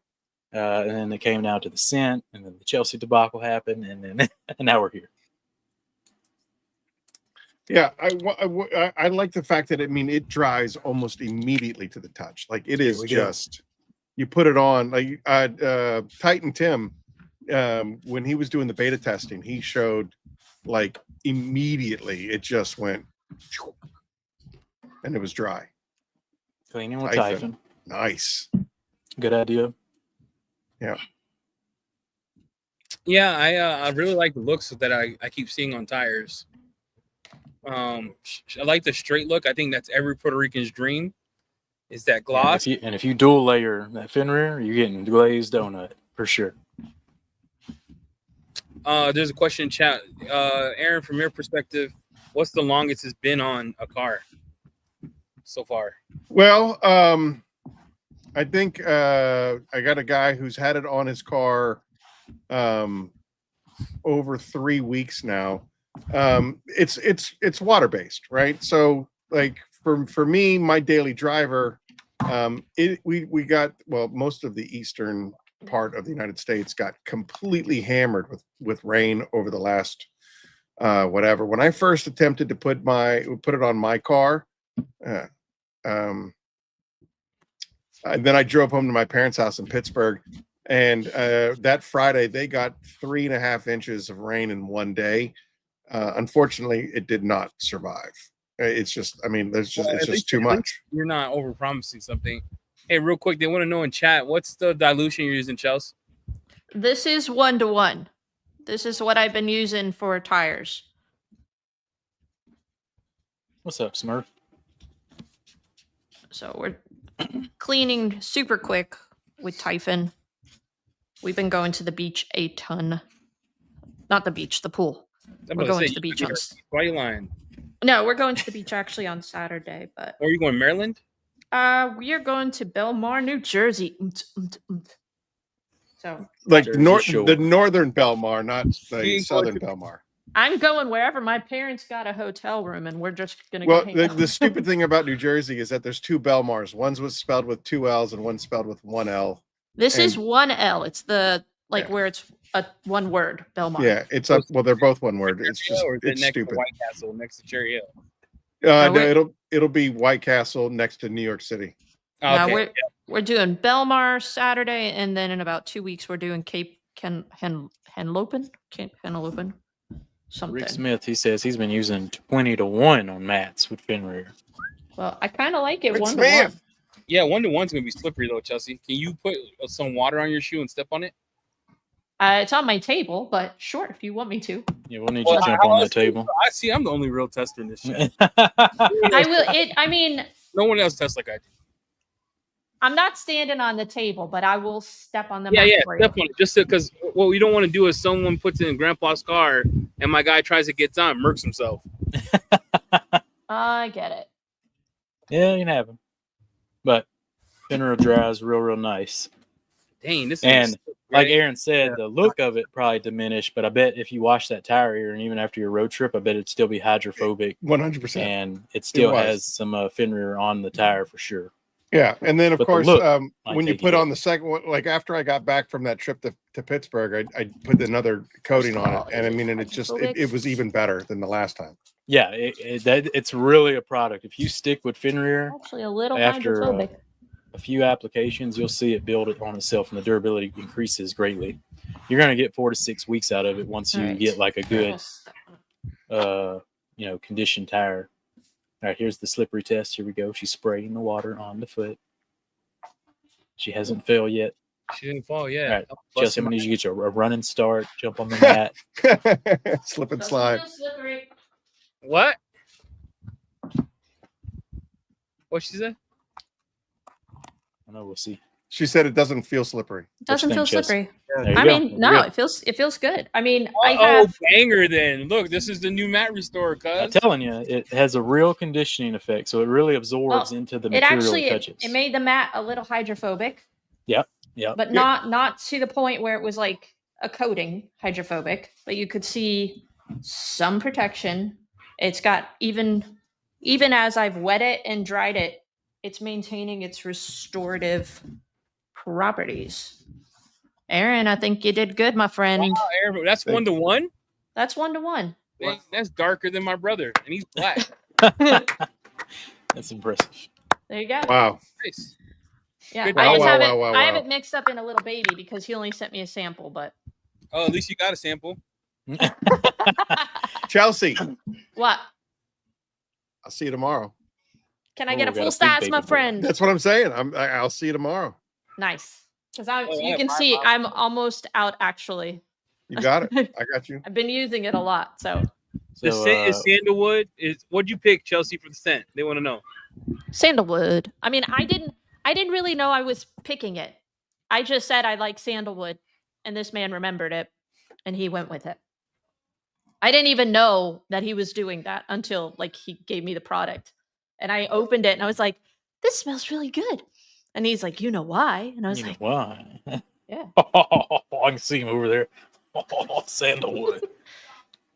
And then it came down to the scent, and then the Chelsea debacle happened, and then and now we're here. Yeah, I like the fact that it dries almost immediately to the touch. Like it is just, you put it on. Like Titan Tim, when he was doing the beta testing, he showed like immediately it just went, and it was dry. Cleaning with Typhon. Nice. Good idea. Yeah. Yeah, I really like the looks that I keep seeing on tires. I like the straight look. I think that's every Puerto Rican's dream, is that gloss. And if you dual layer that Fenrir, you're getting glazed donut for sure. There's a question in chat. Aaron, from your perspective, what's the longest it's been on a car so far? Well, I think I got a guy who's had it on his car over 3 weeks now. It's water based, right? So like for me, my daily driver, we got, well, most of the eastern part of the United States got completely hammered with rain over the last whatever. When I first attempted to put it on my car, and then I drove home to my parents' house in Pittsburgh, and that Friday they got 3.5 inches of rain in one day. Unfortunately, it did not survive. It's just, it's just too much. You're not over promising something. Hey, real quick, they want to know in chat, what's the dilution you're using, Chelsea? This is 1-to-1. This is what I've been using for tires. What's up, Smurf? So we're cleaning super quick with Typhon. We've been going to the beach a ton. Not the beach, the pool. We're going to the beach on. Why are you lying? No, we're going to the beach actually on Saturday. But are you going to Maryland? We are going to Belmar, New Jersey. So like the northern Belmar, not the southern Belmar. I'm going wherever my parents got a hotel room, and we're just gonna. Well, the stupid thing about New Jersey is that there's 2 Belmars. One's spelled with 2 L's, and one's spelled with 1 L. This is 1 L. It's the where it's a one word, Belmar. Yeah, it's up. Well, they're both one word. It's just it's next stupid. To White Castle, next to Cherry Hill. No, it'll be White Castle next to New York City. Okay. We're doing Belmar Saturday, and then in about 2 weeks we're doing Cape Henlopen. Something. Rick Smith, he says he's been using 20-1 on mats with Fenrir. Well, I kind of like it. Rick 1-to-1. Smith. Yeah, 1-to-1's gonna be slippery though, Chelsea. Can you put some water on your shoe and step on it? It's on my table, but sure, if you want me to. Yeah, we'll need you to jump on that table. I see. I'm the only real tester in this shit. I will. No one else tests like I do. I'm not standing on the table, but I will step on the Yeah, step on it. Just because what we don't want to do is someone puts it in Grandpa's car and my guy tries to get on, murks himself. I get it. Yeah, you can have him. But Fenrir dries real nice. Dang, this and is like Aaron said, the look of it probably diminished, but I bet if you wash that tire here and even after your road trip, I bet it'd still be hydrophobic. 100%. And it still has some Fenrir on the tire for sure. Yeah, and then of course, when you put on the second one, like after I got back from that trip to Pittsburgh, I put another coating on it, and it was even better than the last time. Yeah, it's really a product. If you stick with Fenrir, actually a little after hydrophobic. A few applications, you'll see it build it on itself, and the durability increases greatly. You're going to get 4 to 6 weeks out of it once you get like a good, conditioned tire. All right, here's the slippery test. Here we go. She's spraying the water on the foot. She hasn't failed yet. She didn't fall yet. All right, Chelsea, I'm gonna need you to get you a running start, jump on the mat. Slip and Doesn't slide. feel slippery. What? What she said? I know we'll see. She said it doesn't feel slippery. Doesn't you feel think, Chelsea? slippery. There you I go. mean, There you no, go. it feels good. I mean, I Oh, have banger then. Look, this is the new mat restore, I'm cuz. telling you, it has a real conditioning effect, so it really absorbs into the it material actually it touches. it made the mat a little hydrophobic, Yep. but not to the point where it was like a coating hydrophobic, but you could see some protection. It's got even as I've wet it and dried it, it's maintaining its restorative properties. Aaron, I think you did good, my friend. Wow, Aaron, that's 1-to-1? That's 1-to-1. Dang, that's darker than my brother, and he's black. That's impressive. There you go. Wow. Nice. Yeah, Good I job. just Wow, haven't wow, wow, I wow. haven't mixed up in a little baby because he only sent me a sample, but Oh, at least you got a sample. Chelsea, what? I'll see you tomorrow. Can I Oh, get a we got full a big size, baby my boy. friend? That's what I'm saying. I'll see you tomorrow. Nice. Because Oh, you yeah, can 5 see hours. I'm almost out actually. You got it. I got you. I've been using it a lot, so The So, scent is sandalwood. What'd you pick, Chelsea, for the scent? They want to know. sandalwood. I mean, I didn't really know I was picking it. I just said I like sandalwood, and this man remembered it, and he went with it. I didn't even know that he was doing that until like he gave me the product, and I opened it and I was like, "This smells really good," and he's like, "You know why?" And I was you know like, why? "Yeah." I can see him over there. Sandalwood.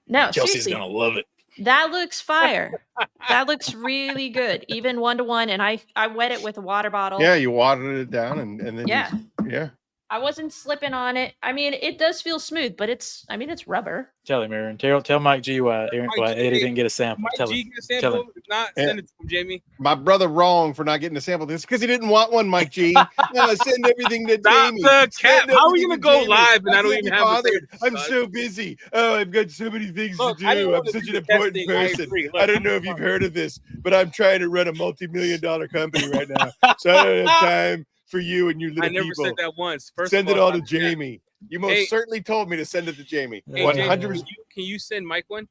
No, Chelsea's seriously, gonna love it. that looks fire. That looks really good, even 1-to-1. And I wet it with a water bottle. Yeah, you watered it down and then Yeah. yeah. I wasn't slipping on it. I mean, it does feel smooth, but it's rubber. Tell him, Aaron. Tell Mike G why Eddie didn't get a sample. Mike Tell G him. get a sample. him. If not, Yeah. send it to him, Jamie. My brother wrong for not getting a sample. This because he didn't want one, Mike G. No, send everything to Stop Jamie. the cap. Send How are we everything gonna to go Jamie. live and I don't can't even be have a bothered. sample, I'm son. so busy. Oh, I've got so many things Look, to I didn't do. I'm wanna such do an the important testing. I person. agree. Look, I don't I'm know if you've fine. heard of this, but I'm trying to run a multi-million-dollar company right now. So I don't have time for you and your little I never people. said that once. First Send of it all to stop that. Jamie. You most Hey. certainly told me to send it to Jamie. Hey, 100%. Jamie, can you send Mike one?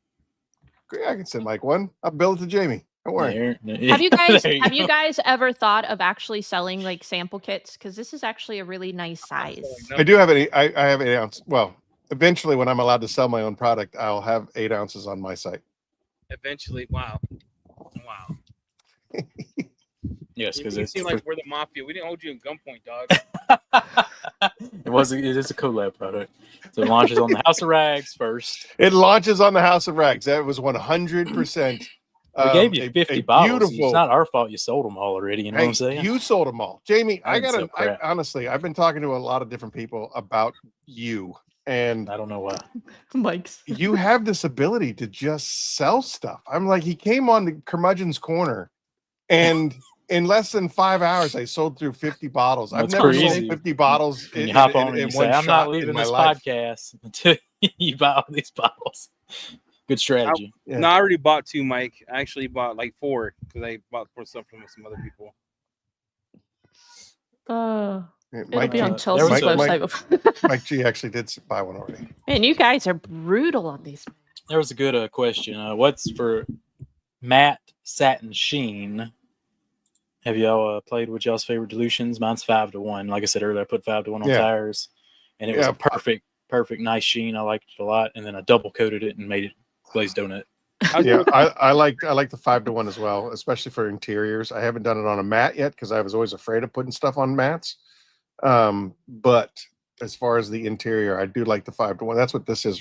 I can send Mike one. I'll bill it to Jamie. Don't worry. Aaron, Have you guys there have you go. guys ever thought of actually selling like sample kits? Because this is actually a really nice size. I do have I have 8 ounce. Well, eventually, when I'm allowed to sell my own product, I'll have 8 ounces on my site. Eventually, wow. Yes, because You it's seem like we're the mafia. We didn't hold you in gunpoint, dog. it is a collab product. So it launches on the House of Rags first. It launches on the House of Rags. That was 100%. We gave you 50 bottles. Beautiful. It's not our fault you sold them all already. You know what I'm saying? You sold them all, Jamie. I didn't sell crap. Honestly, I've been talking to a lot of different people about you, and I don't know why. Mike's. you have this ability to just sell stuff. I'm like, he came on the Curmudgeon's Corner, and in less than 5 hours, I sold through 50 bottles. I've That's never pretty sold easy. 50 bottles And in, you hop in- on in and you one say, I'm shot not in leaving my this life. podcast until you buy all these bottles. Good strategy. Yeah. No, I already bought 2, Mike. I actually bought like 4 because I bought 4 stuff from some other people. It'll Mike be G, on there Chelsea's was a- website. Mike G actually did buy one already. Man, you guys are brutal on these. There was a good question. What's for matte satin sheen? Have y'all played with y'all's favorite dilutions? Mine's 5-to-1. Like I said earlier, I put 5-to-1 on Yeah. tires, and it was Yeah. a perfect, nice sheen. I liked it a lot, and then I double coated it and made it glazed donut. Yeah, I like the 5-to-1 as well, especially for interiors. I haven't done it on a mat yet because I was always afraid of putting stuff on mats. But as far as the interior, I do like the 5-to-1. That's what this is.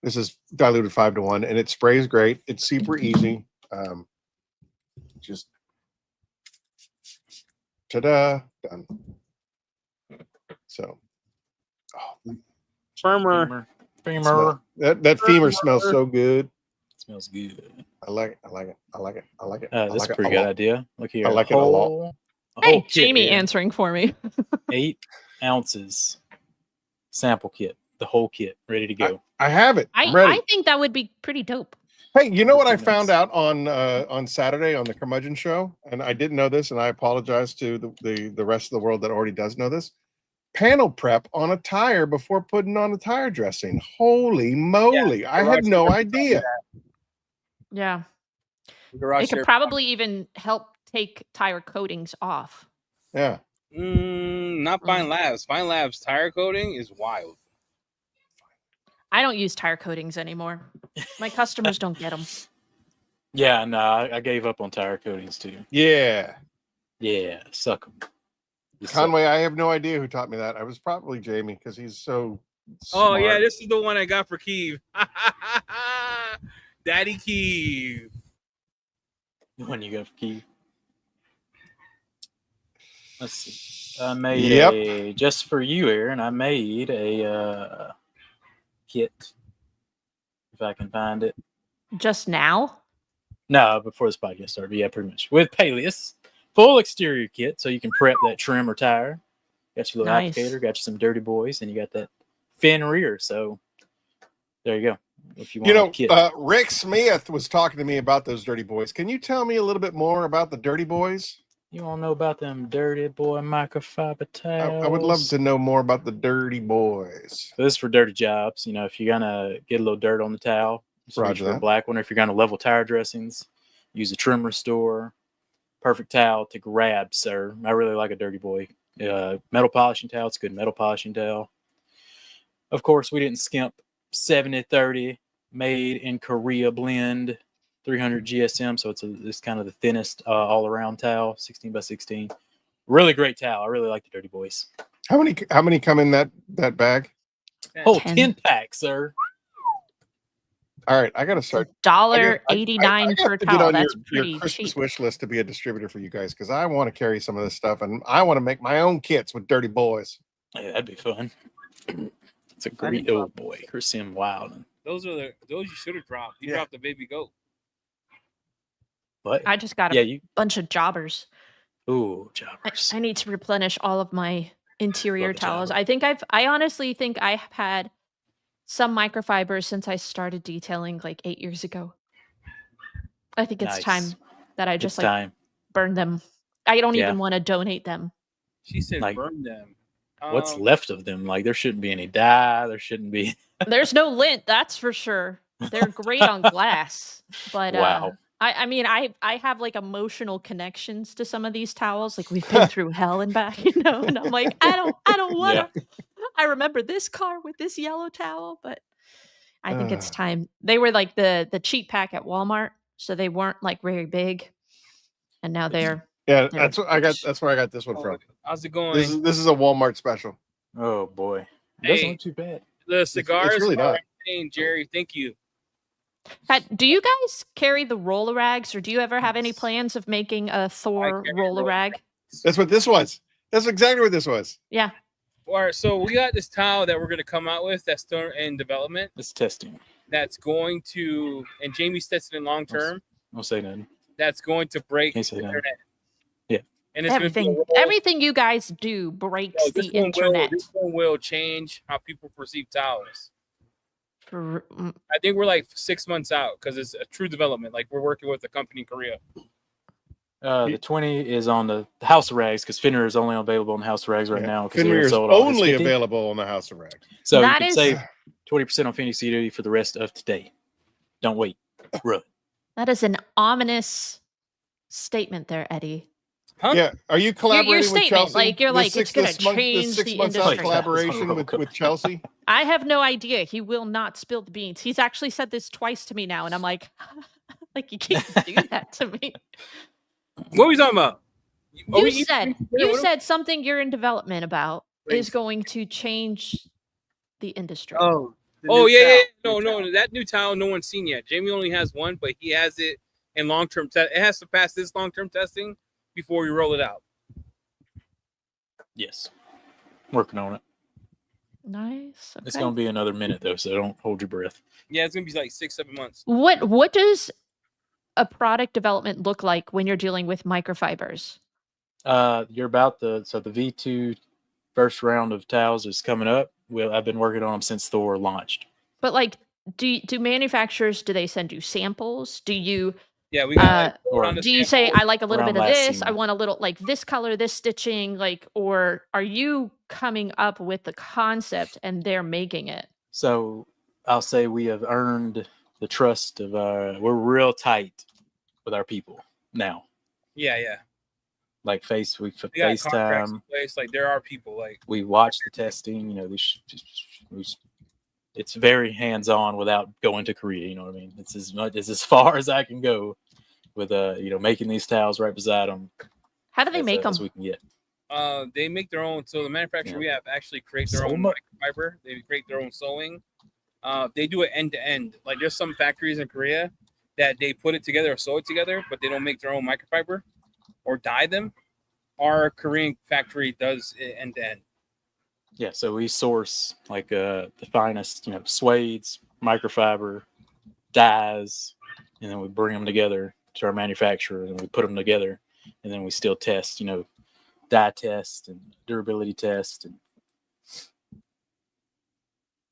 This is diluted 5-to-1, and it sprays great. It's super easy. Just ta-da, done. So, Firmer. Femur. that femur smells so good. Smells good. I like it. I like it. I like it. I like it. That's I like a it pretty a good lot. idea. Look here. I like it a lot. A Hey, whole kit Jamie here. answering for me. 8 ounces sample kit. The whole kit ready to go. I have it. I'm I ready. think that would be pretty dope. Hey, you know what I Everything found else. out on Saturday on the Curmudgeon Show, and I didn't know this, and I apologize to the rest of the world that already does know this. Panel prep on a tire before putting on a tire dressing. Holy moly! I had no idea. Yeah. Garage It could sale. probably even help take tire coatings off. Yeah. Not Fine Labs. Fine Labs tire coating is wild. I don't use tire coatings anymore. My customers don't get them. Yeah, no, I gave up on tire coatings too. Yeah. Yeah, suck them. Conway, I have no idea who taught me that. I was probably Jamie because he's so Oh smart. yeah, this is the one I got for Keeve. Daddy Keeve. When you go for key. Let's see. I made Yep. a just for you, Aaron. I made a kit. If I can find it. Just now? No, before this podcast started. Yeah, pretty much. With Peleus. Full exterior kit, so you can prep that trim or tire. Got your little Nice. applicator, got you some dirty boys, and you got that Fenrir. So there you go. If you want a kit. Rick Smith was talking to me about those dirty boys. Can you tell me a little bit more about the dirty boys? You want to know about them dirty boy microfiber towels? I would love to know more about the dirty boys. So this is for dirty jobs. You know, if you're gonna get a little dirt on the towel, just reach Roger for a that. black one. Or if you're gonna level tire dressings, use a trim restore. Perfect towel to grab, sir. I really like a dirty boy. Metal polishing towel. It's a good metal polishing towel. Of course, we didn't skimp. 70-30 made in Korea blend, 300 GSM. So it's kind of the thinnest all around towel, 16 by 16. Really great towel. I really like the dirty boys. How many come in that bag? Oh, 10. 10 pack, sir. All right, I got to start. $1.89 per to get towel. on That's your pretty Christmas cheap. wish list to be a distributor for you guys because I want to carry some of this stuff and I want to make my own kits with dirty boys. Yeah, that'd be fun. It's a great fun. old boy. Chris M. Wild. Those you should have dropped. You Yeah. dropped the baby goat. But I just got yeah, a you. bunch of jobbers. Ooh, jobbers. I need to replenish all of my interior Love a towels. jobber. I honestly think I have had some microfibers since I started detailing like 8 years ago. I think it's Nice. time that I just It's time. burn them. I don't Yeah. even want to donate them. She said Like, burn them. What's left of them? Like there shouldn't be any dye. There shouldn't be. There's no lint, that's for sure. They're great on glass, but Wow. I mean, I have like emotional connections to some of these towels. Like we've been through hell and back, you know. And I'm like, I don't want to. I remember this car with this yellow towel, but I think it's time. They were like the cheap pack at Walmart, so they weren't like very big, and now they're Yeah, they're that's what I got. rich. That's where I got this one from. How's it going? This is a Walmart special. Oh boy, it doesn't Hey. look too bad. The cigars really are not. insane, Jerry. Thank you. Do you guys carry the roller rags, or do you ever have any plans of making a Thor carry roller roller rag? That's what this was. That's exactly what this was. Yeah. All right, so we got this towel that we're going to come out with that's still in development. It's testing. That's going to, and Jamie's testing in long term. Don't say nothing. That's going to break Can't the say nothing. internet. Yeah. And it's gonna be a roll. Everything you guys do breaks No, the this one internet. this one will change how people perceive towels. For- I think we're like 6 months out because it's a true development. Like we're working with a company in Korea. The 20 is on the House of Rags because Fenrir is only available on House of Rags right now. 'cause they're Fenrir is sold all his only 50. available on the House of Rags. So That you can is- save 20% on Phoenix Duty for the rest of today. Don't wait. Run. That is an ominous statement there, Eddie. Huh? Yeah, are you collaborating with statement, Chelsea? like, you're The like, it's six- gonna this month- change the 6 the months out industry. collaboration with Chelsea. I have no idea. He will not spill the beans. He's actually said this twice to me now, and I'm like, like you can't do that to me. What are we talking about? You said something you're in development about is Race. going to change the industry. Oh, yeah. No, that new towel no one's seen yet. Jamie only has one, but he has it in long-term test. It has to pass this long-term testing before we roll it out. Yes. Working on it. Nice. It's okay. going to be another minute, though, so don't hold your breath. Yeah, it's gonna be like 6-7 months. What does a product development look like when you're dealing with microfibers? You're about the V2 first round of towels is coming up. Well, I've been working on them since Thor launched. But like do manufacturers, do they send you samples? Do you Yeah, we got like Or around the do you say sample. I like a little around bit of last this, I season. want a little like this color, this stitching, like, or are you coming up with the concept and they're making it? So I'll say we have earned the trust of we're real tight with our people now. Yeah, yeah. Like We got contracts in FaceTime. place. Like there are people like We watch the testing. You know, it's very hands-on without going to Korea. You know what I mean? It's as far as I can go with making these towels right beside them How do they make them? as we can get. they make their own. So the manufacturer we have actually create their So own much. microfiber. They create their own sewing. They do it end to end. Like there's some factories in Korea that they put it together or sew it together, but they don't make their own microfiber or dye them. Our Korean factory does it end to end. Yeah, so we source like the finest, suedes, microfiber, dyes, and then we bring them together to our manufacturer, and we put them together, and then we still test, dye test and durability test, and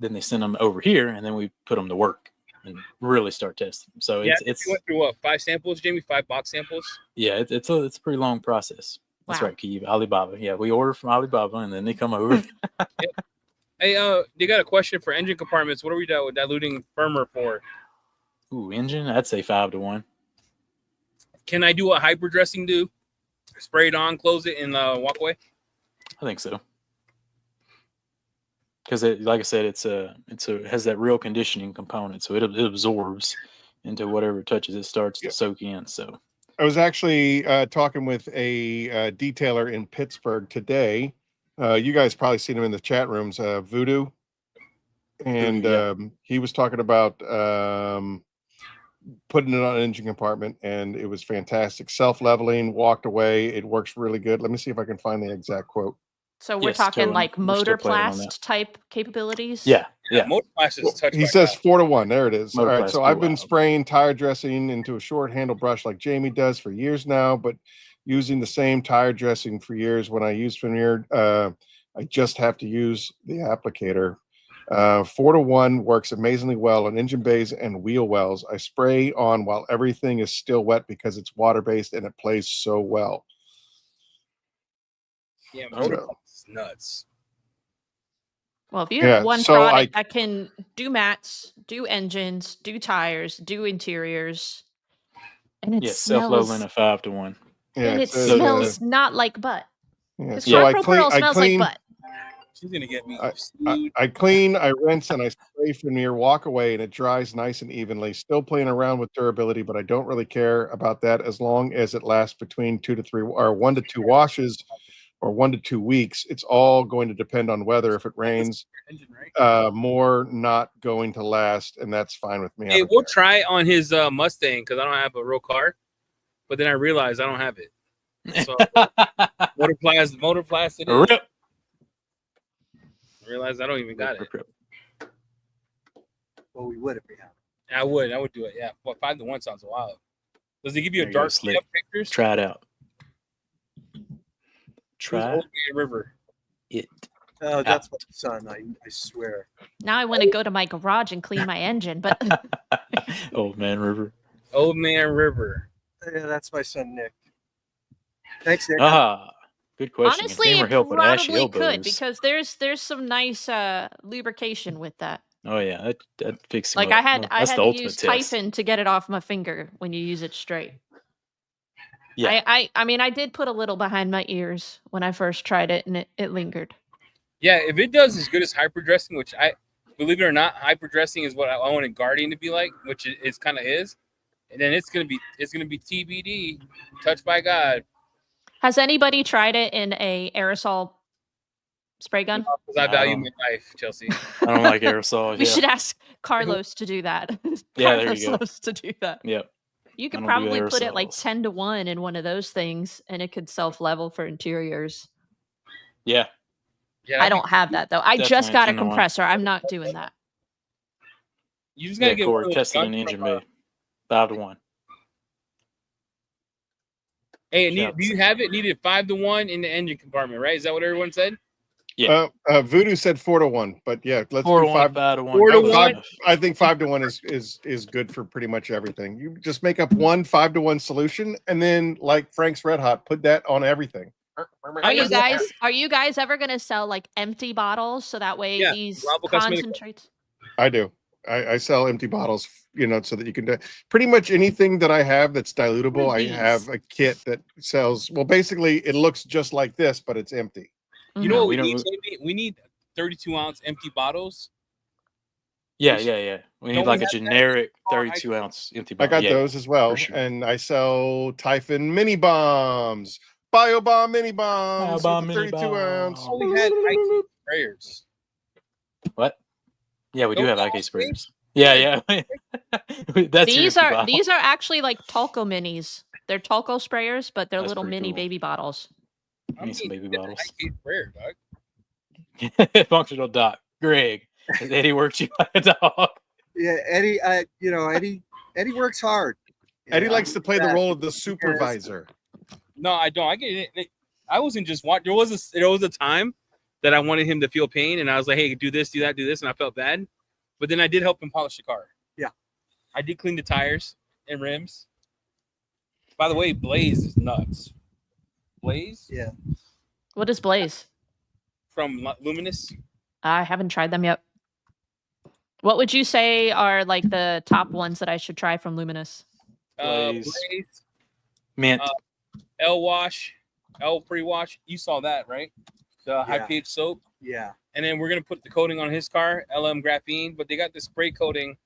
then they send them over here, and then we put them to work and really start testing. So Yeah, it's you went through what, 5 samples, Jamie? 5 box samples? yeah, it's a pretty long process. That's Wow. right, Kyiv. Alibaba. Yeah, we order from Alibaba, and then they come over. Hey, they got a question for engine compartments. What are we diluting firmer for? Ooh, engine. I'd say 5 to 1. Can I do what hyper dressing do? Spray it on, close it, and walk away? I think so. Because like I said, it has that real conditioning component, so it absorbs into whatever it touches. It starts to soak in. So I was actually talking with a detailer in Pittsburgh today. You guys probably seen him in the chat rooms, Voodoo. And Voodoo, yeah. he was talking about putting it on an engine compartment, and it was fantastic. Self-leveling, walked away. It works really good. Let me see if I can find the exact quote. So we're Yes, talking Joe, like we're still planning on motorplast that. type capabilities? Yeah. Motor Flash is touched He by says God. 4 to 1. There it is. All right. Motorplast So I've been wild. spraying tire dressing into a short handle brush like Jamie does for years now, but using the same tire dressing for years. When I use Fenrir, I just have to use the applicator. 4 to 1 works amazingly well on engine bays and wheel wells. I spray on while everything is still wet because it's water based and it plays so well. Yeah, Motor Flash is nuts. Well, if you have one so product that can do mats, do engines, do tires, do interiors, and it self-leveling smells, a 5 to 1. Yeah, and it it says, smells not like butt. yeah, Because so I Pearl smells like butt. She's gonna get me. I clean, I rinse, and I spray Fenrir, walk away, and it dries nice and evenly. Still playing around with durability, but I don't really care about that as long as it lasts between 2 to 3 or 1 to 2 washes or 1 to 2 weeks. It's all going to depend on weather. If it rains, more not going to last, and that's fine with me. Hey, we'll try on his Mustang because I don't have a real car, but then I realized I don't have it. So motorplast it is. Rip. I realized I don't even got it. Well, we would if we had it. I would do it. Yeah, well, 5 to 1 sounds wild. Does it give you a There you go, dark Slick. pictures? Try it out. Try Old Man River. It. Oh, that's my son. I swear. Now I want to go to my garage and clean my engine, but Old Man River. Old Man River. Yeah, that's my son Nick. Thanks, Nick. Good question. honestly, Camera it help with ashy probably could elbows. because there's some nice lubrication with that. Oh yeah, that fixes. Like I had That's the to ultimate use test. Typhon to get it off my finger when you use it straight. Yeah. I mean, I did put a little behind my ears when I first tried it, and it lingered. Yeah, if it does as good as hyper dressing, which I believe it or not, hyper dressing is what I wanted Guardian to be like, which it kind of is. And then it's gonna be TBD, touched by God. Has anybody tried it in a aerosol spray gun? Because I value my life, Chelsea. I don't like aerosol. We should ask Carlos to do that. Yeah, there Carlos you go. loves to do that. Yep. You could I don't do probably put it like aerosols. 10 to 1 in one of those things, and it could self-level for interiors. Yeah. Yeah, I don't have that though. I just Definitely got a 10 to 1. compressor. I'm not doing that. You just gotta get Corey, test it in the engine bay. 5 to 1. Hey, do you have it needed 5 to 1 in the engine compartment, right? Is that what everyone said? Yeah. Voodoo said 4-1, but yeah, let's 4 do to 1, 5. 5 to 1. 4 to close 1. enough. I think 5-1 is good for pretty much everything. You just make up one 5-1 solution, and then like Frank's Red Hot, put that on everything. Are you guys ever gonna sell like empty bottles so that way Yeah, these Bravo Cosmetics. concentrates? I do. I sell empty bottles, so that you can do pretty much anything that I have that's dilutable. What are I these? have a kit that sells. Well, basically, it looks just like this, but it's empty. You know what we we need? don't- JB? We need 32-ounce empty bottles. Yeah. We We need Don't like we a have that? generic Oh, I 32-ounce empty I bottle. got Yeah, those as well, sure. and I sell Typhon mini bombs, Bio Bomb mini bombs, Bio Bomb with mini 32 ounce. bomb. Oh, we had IK sprayers. What? Yeah, we do Don't have we IK all sprayers. Yeah. That's your These empty are bottle. these are actually like Talco minis. They're Talco sprayers, but they're That's little pretty mini cool. baby bottles. I Need some mean, baby get the bottles. IK sprayer, dog. Functional doc. Greg. Has Eddie worked you like a dog? Yeah, Eddie. Eddie works hard. Eddie likes to play the Yeah. role of the supervisor. No, I don't. I get it. I wasn't just watching. There was a time that I wanted him to feel pain, and I was like, "Hey, do this, do that, do this," and I felt bad. But then I did help him polish the car. Yeah. I did clean the tires and rims. By the way, Blaze is nuts. Blaze Yeah. What is Blaze? from Luminous. I haven't tried them yet. What would you say are like the top ones that I should try from Luminous? Blaze. Blaze, Mint. L wash, L pre-wash. You saw that, right? The high Yeah. pH soap. Yeah. And then we're gonna put the coating on his car, LM graphene. But they got the spray coating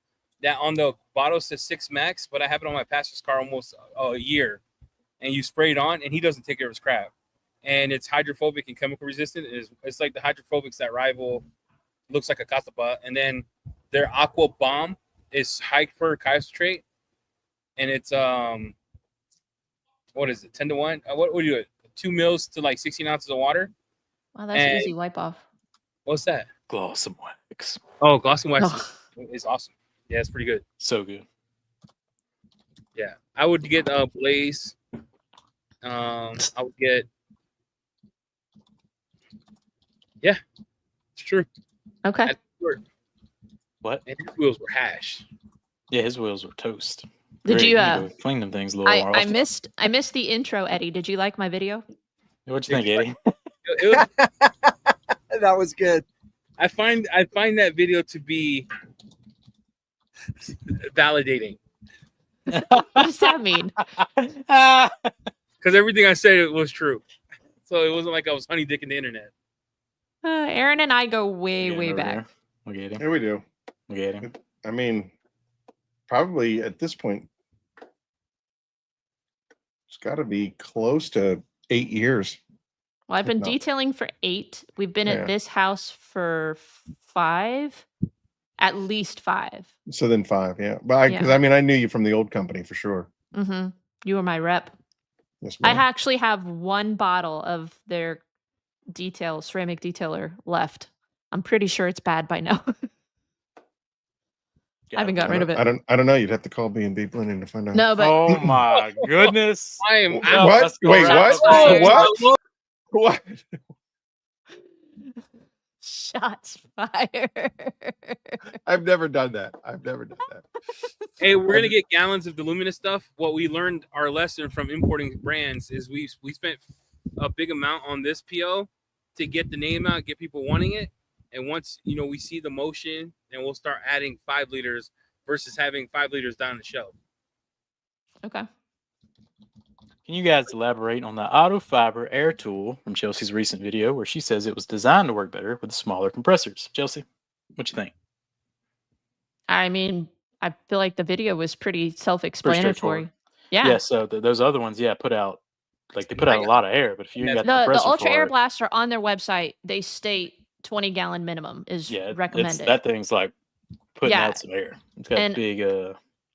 that on the bottle says 6 max, but I have it on my pastor's car almost a year. And you spray it on, and he doesn't take care of his crap. And it's hydrophobic and chemical resistant. It's like the hydrophobics that rival, looks like a Castapa. And then their Aqua Bomb is hyper concentrate, and it's what is it, 10 to 1? What would you do it? 2 mils to like 16 ounces of water. Wow, that's And- easy wipe off. What's that? Gloss and wax. Oh, gloss and wax Oh. is awesome. Yeah, it's pretty good. So good. Yeah, I would get Blaze. I would get. Yeah, it's true. Okay. That's true. What? And his wheels were hash. Yeah, his wheels were toast. Did Greg, you need to clean them things a little more I often. missed the intro, Eddie. Did you like my video? What'd you think, Eddie? It was- That was good. I find that video to be validating What does that mean? because everything I said was true. So it wasn't like I was honey dicking the internet. Aaron and I go way, Again, way over back. there. Look at him. Here we do. Look at him. I mean, probably at this point, it's got to be close to 8 years. Well, I've been No. detailing for 8. We've been Yeah. at this house for 5, at least 5. So then 5, yeah. But because Yeah. I mean, I knew you from the old company for sure. Mm-hmm. You were my rep. Yes, I ma'am. actually have 1 bottle of their ceramic detailer left. I'm pretty sure it's bad by now. I haven't gotten rid of it. I don't know. You'd have to call B&B Blending to find out. No, but Oh my goodness. I am No, out. What? let's go Wait, wrap what? up this What? What? shots fired. I've never done that. Hey, we're gonna get gallons of the Luminous stuff. What we learned, our lesson from importing brands, is we spent a big amount on this PO to get the name out, get people wanting it, and once we see the motion, then we'll start adding 5 liters versus having 5 liters down the shelf. Okay. Can you guys elaborate on the auto fiber air tool from Chelsea's recent video where she says it was designed to work better with smaller compressors? Chelsea, what you think? I mean, I feel like the video was pretty self-explanatory. straightforward. Yeah. So those other ones, put out a lot of air, but if you got The compressor Ultra for Air it, Blaster on their website, they state 20-gallon minimum is recommended. that thing's like putting Yeah. out some air. It's got And big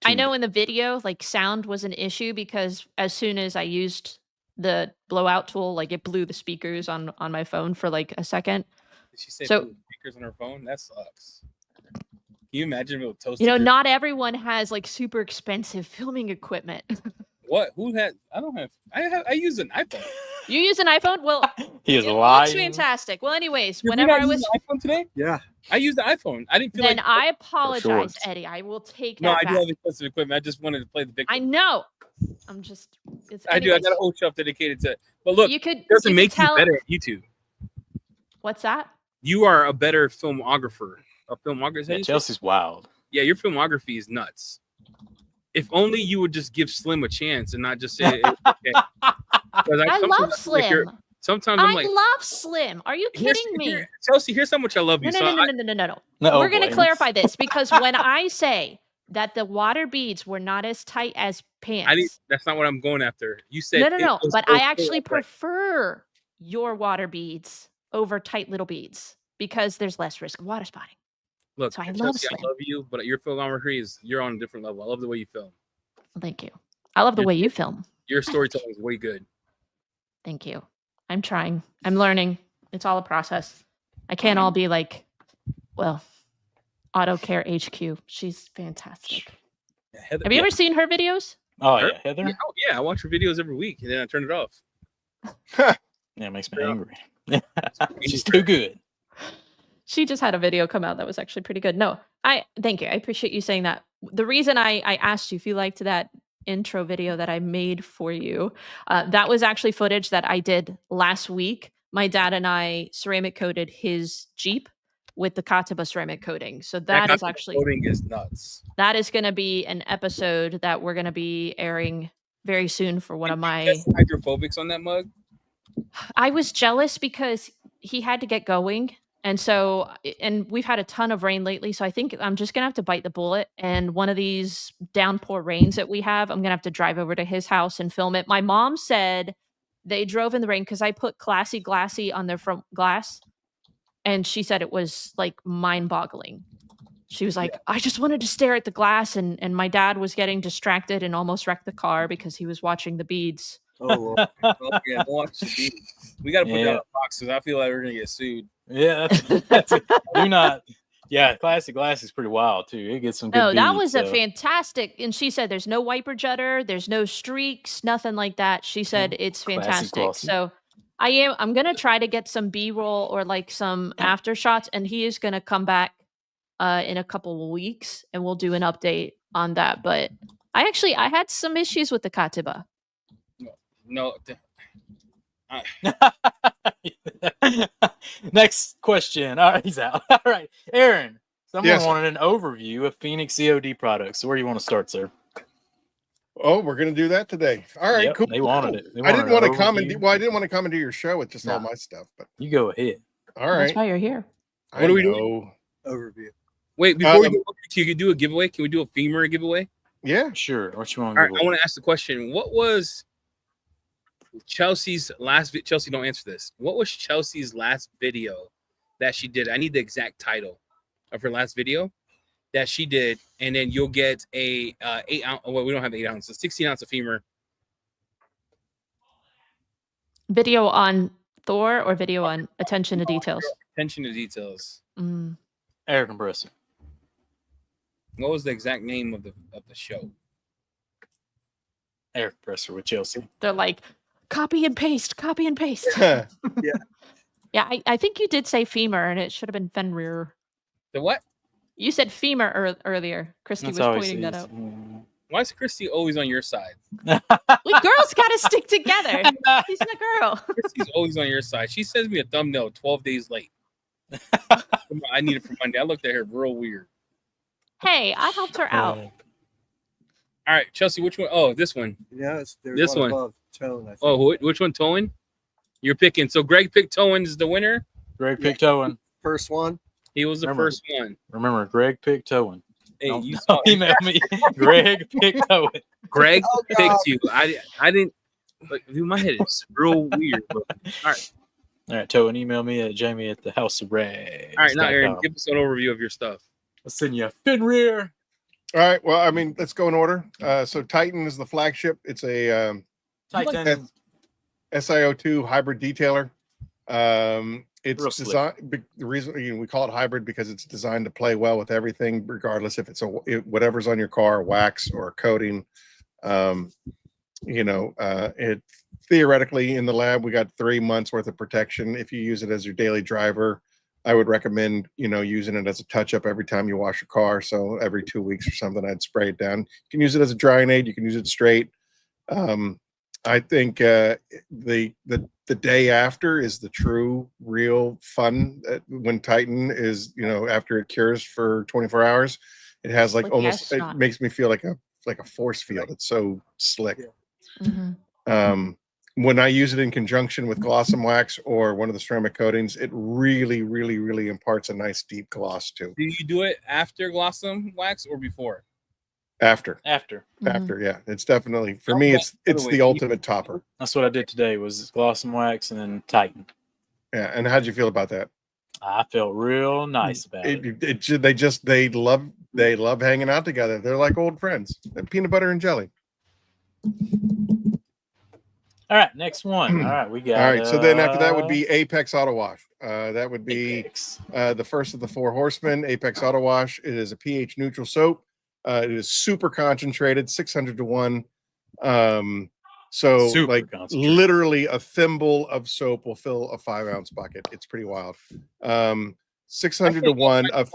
I know in the video, like sound was an issue because as soon as I used the blowout tool, like it blew the speakers on my phone for like a second. Did she say So- put speakers on her phone? That sucks. Can you imagine if it was toasted? You know, not everyone has like super expensive filming equipment. What? Who had? I don't have. I use an iPhone. You use an iPhone? Well, He is It lying. looks fantastic. Well, anyways, You're whenever not I was, using the iPhone today? Yeah. I used the iPhone. I didn't feel then like. I apologize, shorts. Eddie. I will take No, that I do back. have expensive equipment. I just wanted to play the victim. I know. I'm just. It's. I do. I Anyways, got a whole shop dedicated to it. But look, you could. it doesn't you make could tell, you better at YouTube. What's that? You are a better filmographer. A filmographer. Is that Yeah, you say? Chelsea's wild. Yeah, your filmography is nuts. If only you would just give Slim a chance and not just say, okay. I love Slim. Sometimes I'm I like, love Slim. Are you kidding me? Chelsea, here's how much I love you. No. No, We're going to boy. clarify this because when I say that the water beads were not as tight as pants. That's not what I'm going after. You said No. But I actually prefer your water beads over tight little beads because there's less risk of water spotting. Look, So I Chelsea, love Slim. I love you, but your filmography you're on a different level. I love the way you film. Thank you. I love the way you film. Your storytelling is way good. Thank you. I'm trying. I'm learning. It's all a process. I can't all be like, well, Auto Care HQ. She's fantastic. Yeah, Heather, Have you ever seen her videos? Oh yeah, Heather. Yeah, I watch her videos every week and then I turn it off. Yeah, it makes me angry. She's too good. She just had a video come out that was actually pretty good. No, thank you. I appreciate you saying that. The reason I asked you if you liked that intro video that I made for you, that was actually footage that I did last week. My dad and I ceramic coated his Jeep with the Katiba ceramic coating. So that is actually coating is nuts. That is going to be an episode that we're going to be airing very soon for one of my hydrophobics on that mug. I was jealous because he had to get going. And we've had a ton of rain lately. So I think I'm just going to have to bite the bullet. And one of these downpour rains that we have, I'm going to have to drive over to his house and film it. My mom said they drove in the rain because I put Classy Glassy on their front glass. And she said it was like mind boggling. She was like, I just wanted to stare at the glass. And my dad was getting distracted and almost wrecked the car because he was watching the beads. Oh, Yeah, don't watch the beads. We got to put that in a box because I feel like we're going to get sued. Yeah, that's do not. Yeah, Classic Glass is pretty wild too. It gets some good. No, that beads, was so. a fantastic. And she said there's no wiper judder, there's no streaks, nothing like that. She said it's fantastic. glossy. So I'm gonna try to get some B-roll or like some after shots, and he is gonna come back in a couple of weeks and we'll do an update on that. But I had some issues with the Katiba. No. Next question. All right, he's out. All right, Aaron. Someone Yes, sir. wanted an overview of Phoenix E.O.D products. So where do you want to start, sir? Oh, we're gonna do that today. All right, Yep, cool. they wanted it. They I didn't want wanted to an comment. overview. Well, I didn't want to come into your show with just all No. my stuff, but You go ahead. all That's right. why you're here. What are we doing? overview. Wait, before we Um, do, can you do a giveaway? Can we do a femur giveaway? Yeah. Sure. What you want All to right, I want to ask the question. What was Chelsea's last video? Chelsea, don't answer this. What was Chelsea's last video that she did? I need the exact title of her last video that she did, and then you'll get a 8 ounce. Well, we don't have 8 ounces, 16 ounce of femur. Video on Thor or video on attention to details? Attention to details. air compressor. What was the exact name of the show? Air compressor with Chelsea. They're like, copy and paste, copy and paste. Yeah. Yeah, I think you did say femur, and it should have been Fenrir. The what? You said femur earlier. Christy That's was always pointing that easy. out. Why is Christy always on your side? We girls gotta stick together. She's a girl. Christy's always on your side. She sends me a thumbnail 12 days late. I need it for Monday. I looked at her real weird. Hey, I helped her out. All right, Chelsea, which one? Oh, this one. Yeah, there's This one. above tone. I think. Oh, which one? Towen? You're picking. So Greg picked Towen as the winner. Greg picked Owen. First one. He was the Remember. first one. Remember, Greg picked Owen. Hey, Don't, you don't saw email me. Greg picked Owen. Greg Oh, God. picked you. I didn't. But dude, my head is real weird. Bro. All right, All right, Owen, email me at Jamie at the House of Rags. all right. Now, Aaron, give us an overview of your stuff. I'll send you a Fenrir. All right. Well, I mean, let's go in order. So Titan is the flagship. It's a Titan. SiO2 hybrid detailer. Real It's slick. designed. The reason we call it hybrid because it's designed to play well with everything, regardless if it's whatever's on your car, wax or coating. It theoretically in the lab, we got 3 months worth of protection. If you use it as your daily driver, I would recommend, using it as a touch up every time you wash your car. So every 2 weeks or something, I'd spray it down. You can use it as a drying aid. You can use it straight. I think the day after is the true, real fun. When Titan is, after it cures for 24 hours, it has like almost. It makes me feel like a force field. It's so slick. Mm-hmm. When I use it in conjunction with Glossum Wax or one of the ceramic coatings, it really, really, really imparts a nice deep gloss too. Do you do it after Glossum Wax or before? After, Mm-hmm. yeah, it's definitely for me. It's the ultimate topper. That's what I did today. Was Glossum Wax and then Titan. Yeah, and how'd you feel about that? I felt real nice about it. They love hanging out together. They're like old friends. Peanut butter and jelly. All right, next one. All right, we got. All right, so then after that would be Apex Auto Wash. That would be the first of the 4 horsemen. Apex Auto Wash. It is a pH neutral soap. It is super concentrated, 600 to 1. So Super like literally a thimble of soap will fill a 5-ounce bucket. It's pretty wild. 600 to 1 of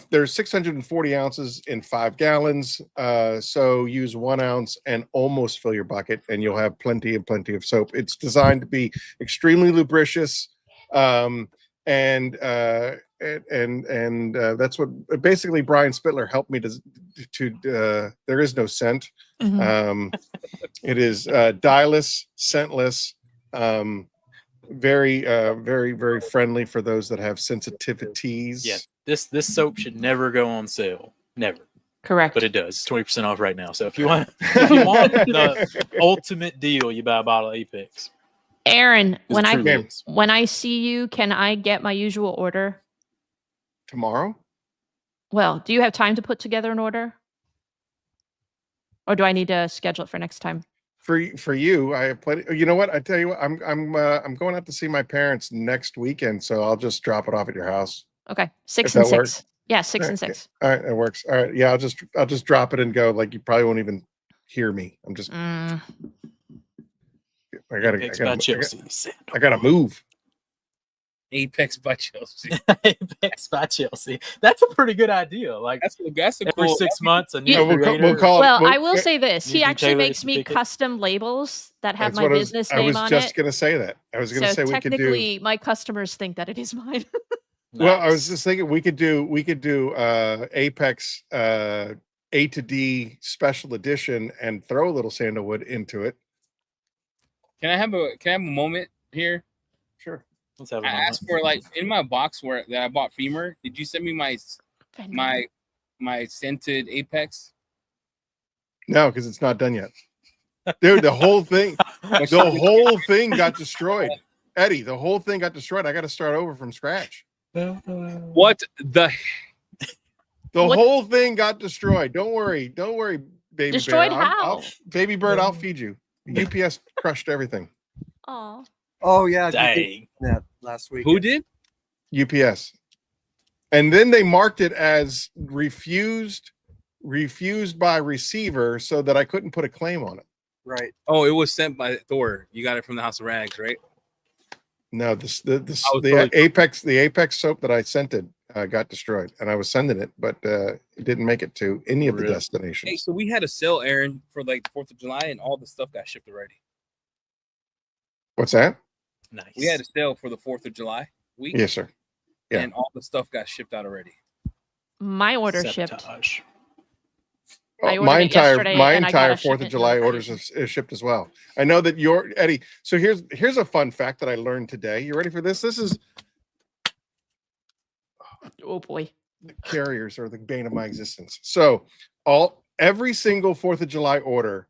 there's 640 ounces in 5 gallons. So use 1 ounce and almost fill your bucket, and you'll have plenty of soap. It's designed to be extremely lubricious. And that's what basically Brian Spittler helped me to there is no scent. Mm-hmm. It is dye-less, scentless, very very friendly for those that have sensitivities. Yeah, this soap should never go on sale. Never. Correct. But it does. It's 20% off right now. So if you want the ultimate deal, you buy a bottle of Apex. Aaron, when It's I see you, can I get my usual order? Tomorrow? Well, do you have time to put together an order? Or do I need to schedule it for next time? For you, I have plenty. You know what? I tell you what, I'm going out to see my parents next weekend, so I'll just drop it off at your house. Okay. 6 If and that 6. works. Yeah, 6 and 6. All right, that works. All right, yeah, I'll just drop it and go. Like you probably won't even hear me. I'm just. I gotta move. Apex by Chelsea. Apex by Chelsea. That's a pretty good idea. Like that's a every cool, 6 months, a new we'll call well, it, I will say this. He actually makes me certificate. Custom labels that have my business name on it. I was just going to say that. I was going to say we could do. Technically, my customers think that it is mine. Well, I was just thinking we could do Apex A to D special edition and throw a little sandalwood into it. Can I have a moment here? Sure. Let's have a I moment. asked for like in my box that I bought Femur. Did you send me my scented Apex? No, because it's not done yet. Dude, the whole thing got destroyed. Eddie, the whole thing got destroyed. I got to start over from scratch. What the? Whole thing got destroyed. Don't worry, baby. Destroyed bear. how? Baby bird, I'll feed you. UPS crushed everything. Oh. Oh yeah, Dang. that last week. Who did? UPS. And then they marked it as refused by receiver so that I couldn't put a claim on it. Right. Oh, it was sent by Thor. You got it from the House of Rags, right? No, the Apex soap that I sent it got destroyed, and I was sending it, but it didn't make it to any of the destinations. Hey, so we had a sale, Aaron, for like the 4th of July, and all the stuff got shipped already. What's that? Nice. We had a sale for the 4th of July week. Yes, sir. Yeah. And all the stuff got shipped out already. My order shipped. My entire 4th of July orders is shipped as well. I know that Eddie. So here's a fun fact that I learned today. You ready for this? This is oh boy. The carriers are the bane of my existence. So every single 4th of July order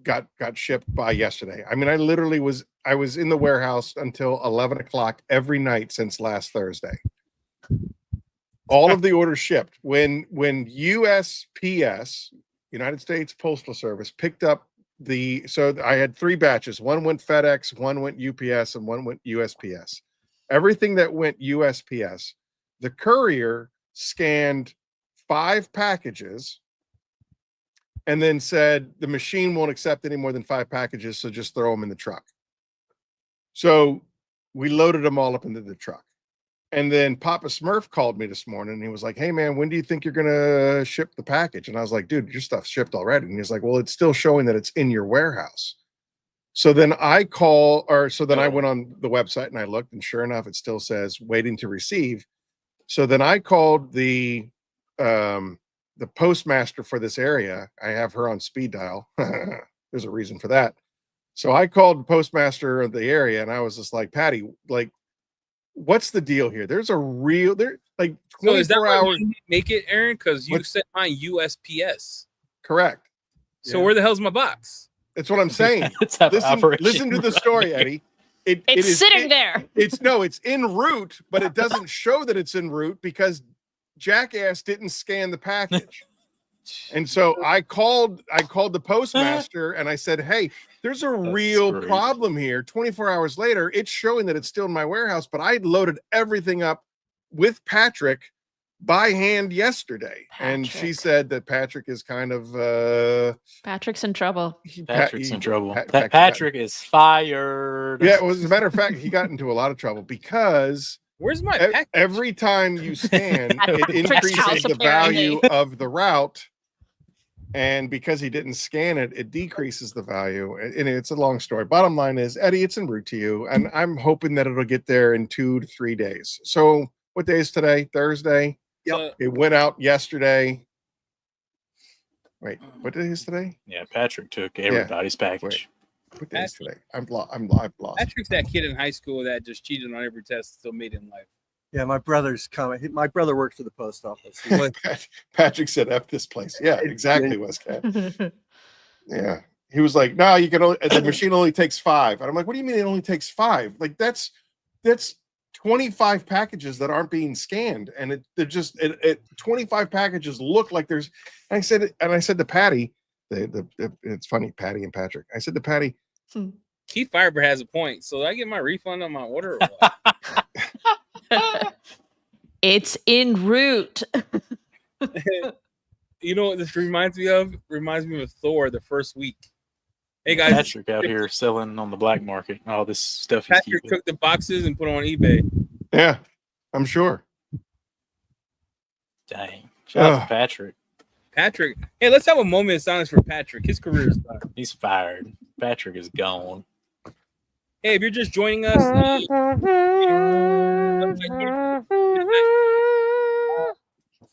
got shipped by yesterday. I mean, I was in the warehouse until 11 o'clock every night since last Thursday. All of the orders shipped. When USPS, United States Postal Service, picked up so I had 3 batches. One went FedEx, one went UPS, and one went USPS. Everything that went USPS, the courier scanned 5 packages and then said the machine won't accept any more than 5 packages, so just throw them in the truck. So we loaded them all up into the truck. And then Papa Smurf called me this morning and he was like, "Hey man, when do you think you're gonna ship the package?" And I was like, "Dude, your stuff's shipped already." And he's like, "Well, it's still showing that it's in your warehouse." So then I went on the website and I looked, and sure enough, it still says waiting to receive. So then I called the postmaster for this area. I have her on speed dial. There's a reason for that. So I called the postmaster of the area and I was just like, "Patty, like, what's the deal here? There's a real like 24 So is that hours. you make it, Aaron? Because you sent mine USPS. Correct. So where the hell's my box? That's what I'm saying. Listen to the story, Eddie. It is sitting there. It's en route, but it doesn't show that it's en route because Jackass didn't scan the package. And so I called the postmaster and I said, "Hey, there's a real problem here. 24 hours later, it's showing that it's still in my warehouse, but I loaded everything up with Patrick by hand yesterday." And she said that Patrick is kind of Patrick's in trouble. Patrick's in trouble. Patrick is fired. Yeah, well, as a matter of fact, he got into a lot of trouble because where's my package? Every time you scan, it increases the value of the route. And because he didn't scan it, it decreases the value. And it's a long story. Bottom line is, Eddie, it's en route to you. And I'm hoping that it'll get there in 2 to 3 days. So what day is today? Thursday? Yep. It went out yesterday. Wait, what day is today? Yeah, Patrick took everybody's package. Wait, what day is today? I'm lost. Patrick's that kid in high school that just cheated on every test, still made it in life. Yeah, my brother's coming. My brother worked for the post office. Patrick said, "F this place." Yeah, exactly, Westcat. Yeah. He was like, "No, you can only, the machine only takes 5." And I'm like, "What do you mean it only takes 5? Like that's 25 packages that aren't being scanned." And they're just 25 packages look like there's, and I said to Patty, it's funny, Patty and Patrick. I said to Patty, Keith Fiber has a point. So did I get my refund on my order or what? It's en route. You know what this reminds me of? Reminds me of Thor the first week. Hey guys, Patrick out here selling on the black market all this stuff. Patrick took the boxes and put them on eBay. Yeah, I'm sure. Dang. Shout out to Patrick. Patrick. Hey, let's have a moment of silence for Patrick. His career is done. He's fired. Patrick is gone. Hey, if you're just joining us,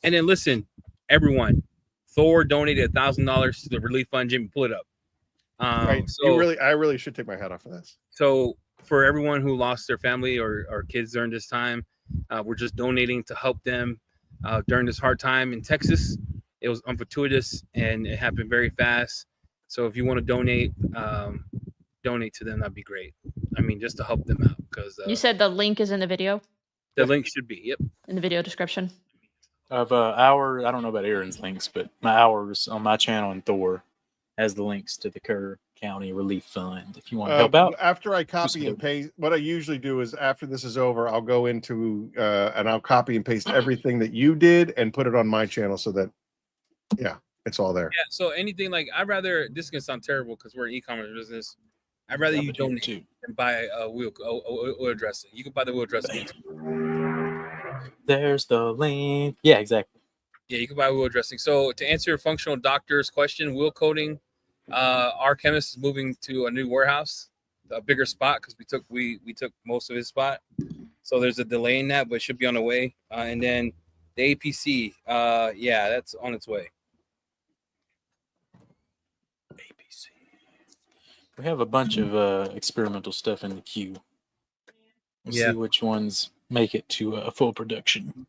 and then listen, everyone, Thor donated $1,000 to the relief fund. Jimmy, pull it up. Right. So I really should take my hat off for this. So for everyone who lost their family or kids during this time, we're just donating to help them during this hard time in Texas. It was unfortuitous and it happened very fast. So if you want to donate to them, that'd be great. I mean, just to help them out, because You said the link is in the video? The link should be, yep, in the video description. Of our, I don't know about Aaron's links, but my hours on my channel and Thor has the links to the Kerr County Relief Fund. If you want to help out. After I copy and paste, what I usually do is after this is over, I'll go into and I'll copy and paste everything that you did and put it on my channel so that, yeah, it's all there. Yeah. So anything like, I'd rather, this is gonna sound terrible because we're an e-commerce business. I'd rather you donate and buy a wheel dressing. You can buy the wheel dressing. There's the link. Yeah, exactly. Yeah, you can buy wheel dressing. So to answer your functional doctor's question, wheel coating, our chemist is moving to a new warehouse, a bigger spot, because we took most of his spot. So there's a delay in that, but it should be on the way. And then the APC, yeah, that's on its way. APC. We have a bunch of experimental stuff in the queue. We'll see which ones make it to full production.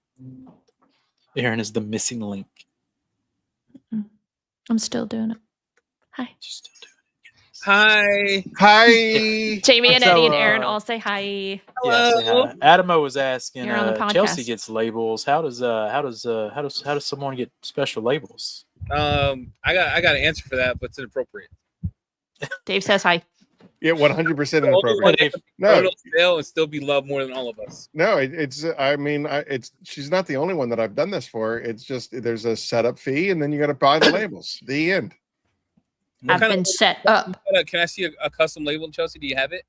Aaron is the missing link. I'm still doing it. Hi. She's still doing Hi. Hi. Jamie and Eddie and Aaron all say hi. Yeah, say hi. Adamo was asking. You're on the podcast. Chelsea gets labels. How does someone get special labels? I got an answer for that, but it's inappropriate. Dave says hi. Yeah, 100% inappropriate. No, fail and still be loved more than all of us. No, it's. I mean, it's. She's not the only one that I've done this for. It's just there's a setup fee, and then you got to buy the labels. The end. I've been set up. Can I see a custom label, Chelsea? Do you have it?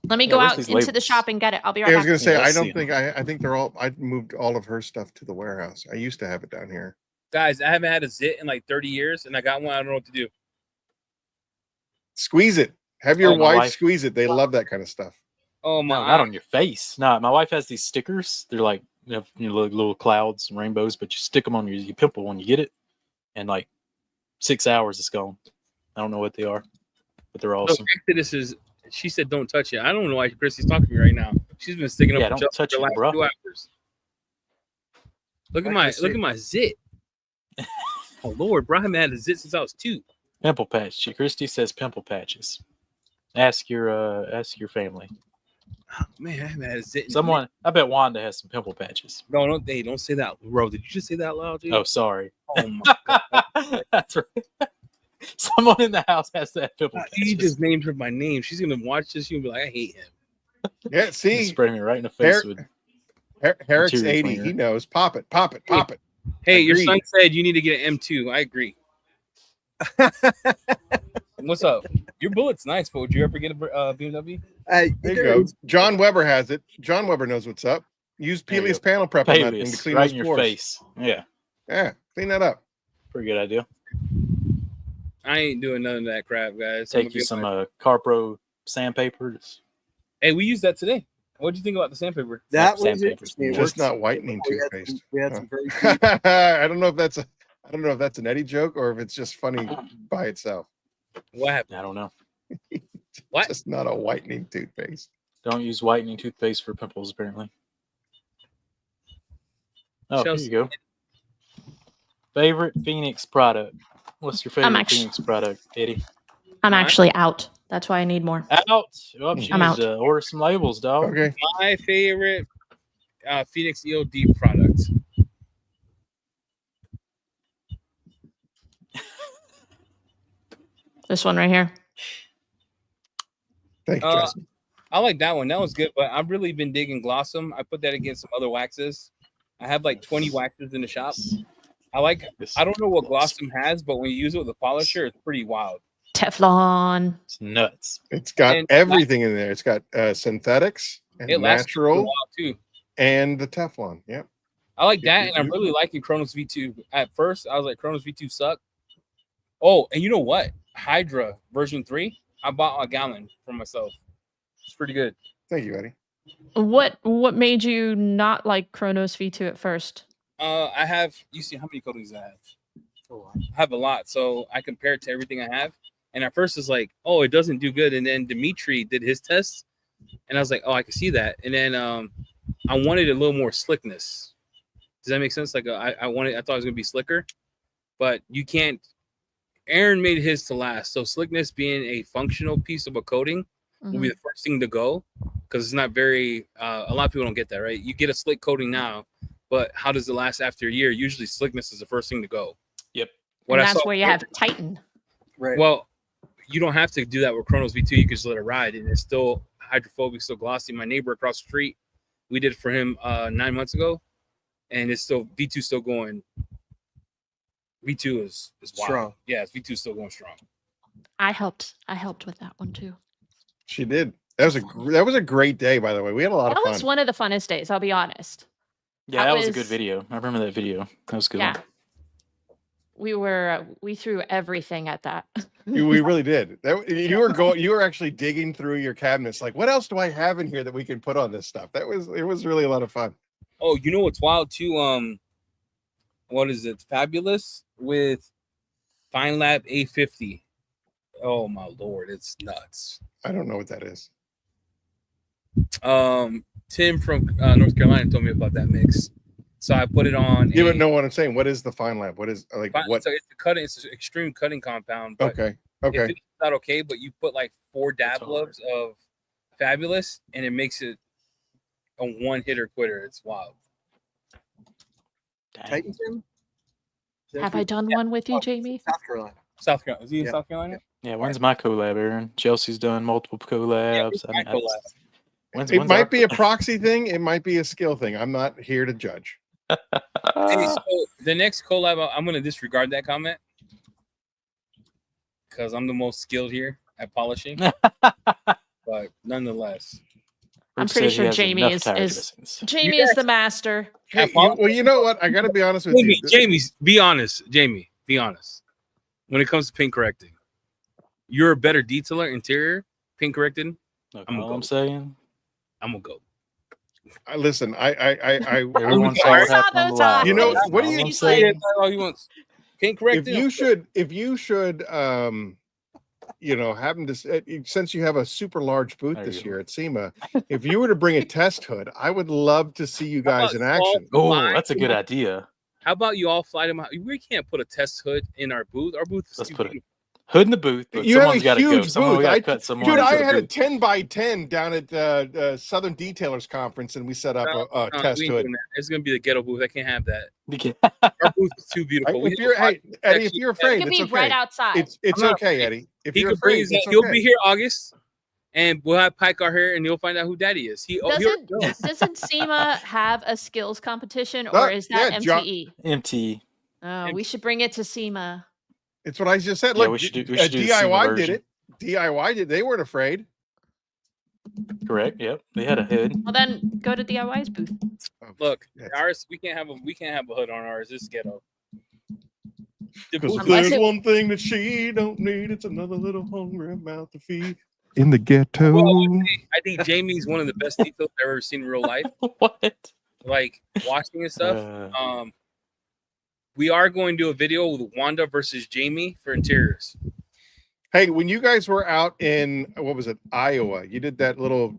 Let me Yeah, go where's out these into the labels? shop and get it. I'll be I right was back. gonna say Yeah, I let's don't see think I think they're all. I moved all of her stuff to the warehouse. I used to have it down here. Guys, I haven't had a zit in like 30 years, and I got one. I don't know what to do. Squeeze it. Have your Oh, my wife wife- squeeze it. They love that kind of stuff. Oh my! No, not on your face. No, my wife has these stickers. They're like little clouds and rainbows, but you stick them on your pimple when you get it, and like 6 hours it's gone. I don't know what they are, but they're So awesome. Exodus is. She said, "Don't touch it." I don't know why Chrissy's talking to me right now. She's been sticking up Yeah, for don't Chelsea touch for the it, last bro. 2 hours. Look at my zit. Oh Lord, bro, I haven't had a zit since I was 2. Pimple patch. Christy says pimple patches. Ask your family. Oh, man, I haven't had a zit. In Someone, I bet Wanda has some pimple patches. No, don't say that, bro. Did you just say that loud, dude? Oh, sorry. Oh my God. That's right. Someone in the house has that pimple You patches. just named her by name. She's gonna watch this. You'll be like, I hate him. Yeah, You see, spray me right in the face with. Herrick's interior 80. cleaner. He knows. Pop it, pop it, pop it. Hey, your Agreed. son said you need to get an M2. I agree. What's up? Your bullet's nice, but would you ever get a BMW? There you go. John Weber has it. John Weber knows what's up. Use There you Peleus go. panel prep on that thing to Peleus, clean right those in your pores. face. Yeah, Yeah, clean that up. pretty good idea. I ain't doing none of that crap, guys. I'm Take gonna you be some honest. Carpro sandpaper. Just Hey, we used that today. What do you think about the sandpaper? That was sandpaper's interesting. It cool. Just works. not whitening We had toothpaste. some- we had some very I don't know if that's an Eddie joke or if it's just funny by itself. What happened? I don't know. What? Just not a whitening toothpaste. Don't use whitening toothpaste for pimples, apparently. Oh, Chelsea. here you go. Favorite Phoenix product? What's your favorite Phoenix product, Eddie? I'm Mine? actually out. That's why I need more. Out. Oh, she I'm needs out. to order some labels, dog. Okay. My favorite Phoenix E.O.D product. This one right here. Thank you, Justin. I like that one. That was good, but I've really been digging Glossum. I put that against some other waxes. I have like 20 waxes in the shop. I don't know what Glossum has, but when you use it with a polisher, it's pretty wild. Teflon. It's nuts. It's got And everything in there. It's got synthetics and It lasts for a natural while too. and the Teflon. Yep. I like that, and I'm really liking Chronos V2. At first, I was like, Chronos V2 suck. Oh, and you know what? Hydra version 3, I bought a gallon for myself. It's pretty good. Thank you, Eddie. What made you not like Chronos V2 at first? I have, you see how many coatings I have? I have a lot, so I compare it to everything I have. And at first, it's like, oh, it doesn't do good. And then Dimitri did his test, and I was like, oh, I can see that. And then I wanted a little more slickness. Does that make sense? Like I thought it was gonna be slicker, but you can't. Aaron made his to last, so slickness being a functional piece of a coating will be the first thing to go, because it's not very. A lot of people don't get that, right? You get a slick coating now, but how does it last after a year? Usually, slickness is the first thing to go. Yep. And that's where you have Titan. Right. Well, you don't have to do that with Chronos V2. You can just let it ride, and it's still hydrophobic, still glossy. My neighbor across the street, we did it for him 9 months ago, and it's still V2 still going. V2 is wild. Strong. Yeah, V2 is still going strong. I helped with that one too. She did. That was a great day, by the way. We had a lot That of fun. was one of the funnest days, I'll be honest. Yeah, that was a good video. I remember that video. That was good. Yeah. We threw everything at that. We really did. You were actually digging through your cabinets, like, what else do I have in here that we can put on this stuff? It was really a lot of fun. Oh, you know what's wild too? What is it? Fabulous with Fine Lab A50. Oh my lord, it's nuts. I don't know what that is. Tim from North Carolina told me about that mix, so I put it on. You don't know what I'm saying. What is the Fine Lab? What is what? So it's the cutting. It's an extreme cutting compound. But Okay. If it's not okay, but you put like 4 dab loads of Fabulous, and it makes it a one hitter quitter. It's wild. Titan Tim? Have I done one with you, Jamie? South Carolina. South Carolina. Is he in South Carolina? Yeah, when's my collab, Aaron? Chelsea's done multiple collabs. Yeah, When's It might our be a proxy thing. It might be a skill thing. I'm not here to judge. Hey, so the next collab, I'm going to disregard that comment because I'm the most skilled here at polishing. But nonetheless, I'm Brooks pretty said he sure has Jamie enough is tire is dressings. Jamie is the master. Hey, well, you know what? I got to be honest with you. Jamie, be honest. Jamie, be honest. When it comes to paint correcting, you're a better detailer, interior, paint corrected. Look, all I'm saying, I'm gonna go. Listen, everyone saw I what saw happened on the those live. You know, eyes. what do you I'm He's saying? like, All you want, paint correcting. if you should, you know, having to, since you have a super large booth this year at SEMA, if you were to bring a test hood, I would love to see you guys in action. Oh, that's a good idea. How about you all fly them out? We can't put a test hood in our booth. Our booth is Let's too put big. it hood in the booth, but You have someone's a got to go. huge Someone booth. got to cut someone. Dude, I into the had a booth. 10 by 10 down at the Southern Detailers Conference, and we set up a test we ain't hood. doing that. It's gonna be the ghetto booth. I can't have that. Yeah. Our booth is too beautiful. If you're, hey, Eddie, if you're it afraid, could it's be okay. right outside. It's I'm not okay, afraid. Eddie. If He you're could bring afraid, it's he'll okay. be here August, and we'll have Pike our hair, and you'll find out who Daddy is. Doesn't SEMA have a skills competition, or is that MTE? MTE. Oh, we should bring it to SEMA. It's what I just said. Yeah, Look, we should do the SEMA DIY did version. it. DIY did. They weren't afraid. Correct. Yep. They had a hood. Well, then go to DIY's booth. Look, ours. We can't have a hood on ours. It's ghetto. Because Unless there's it- one thing that she don't need. It's another little hungry mouth to feed. In the ghetto. Well, I think Jamie's one of the best details I've ever seen in real life. What? Like washing and stuff. We are going to do a video with Wanda versus Jamie for interiors. Hey, when you guys were out in what was it, Iowa, you did that little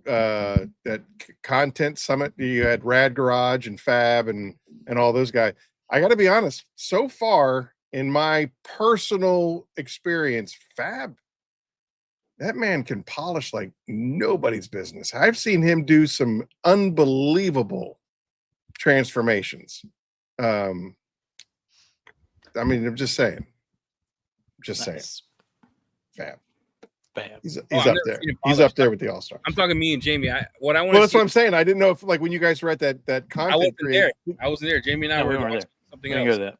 content summit. You had Rad Garage and Fab and all those guys. I got to be honest. So far, in my personal experience, Fab, that man can polish like nobody's business. I've seen him do some unbelievable transformations. I mean, I'm just saying. Saying. Fab. He's up there. He's up there with the All-Stars. I'm talking me and Jamie. What I want. Well, that's what I'm saying. I didn't know if, like, when you guys were at that content. I wasn't there. I wasn't there. Jamie and I were there. Something else. Go that.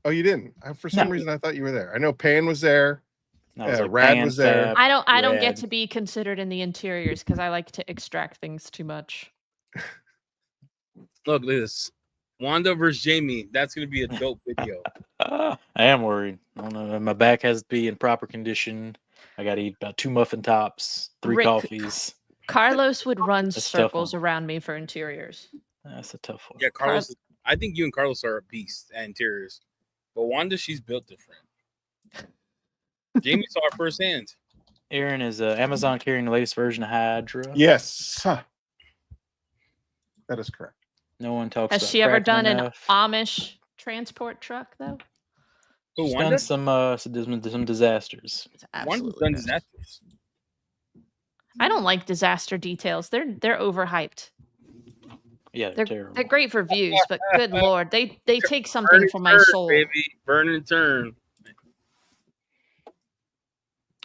Oh, you didn't? For some reason, I thought you were there. I know Pan was there. Rad was there. I don't get to be considered in the interiors because I like to extract things too much. Look at this. Wanda versus Jamie. That's going to be a dope video. I am worried. I don't know. My back has to be in proper condition. I got to eat about 2 muffin tops, 3 coffees. Carlos would run circles around me for interiors. That's a tough one. Yeah, Carlos. I think you and Carlos are a beast at interiors. But Wanda, she's built different. Jamie saw her firsthand. Aaron, is Amazon carrying the latest version of Hydra? Yes. That is correct. No one talks Has about she ever cracking done enough. an Amish transport truck, though? She's done some disasters. Wanda's done disasters. I don't like disaster details. They're overhyped. Yeah, they're terrible. They're great for views, but good lord, they take something Burn from and my turn, soul. Baby. Burn and turn.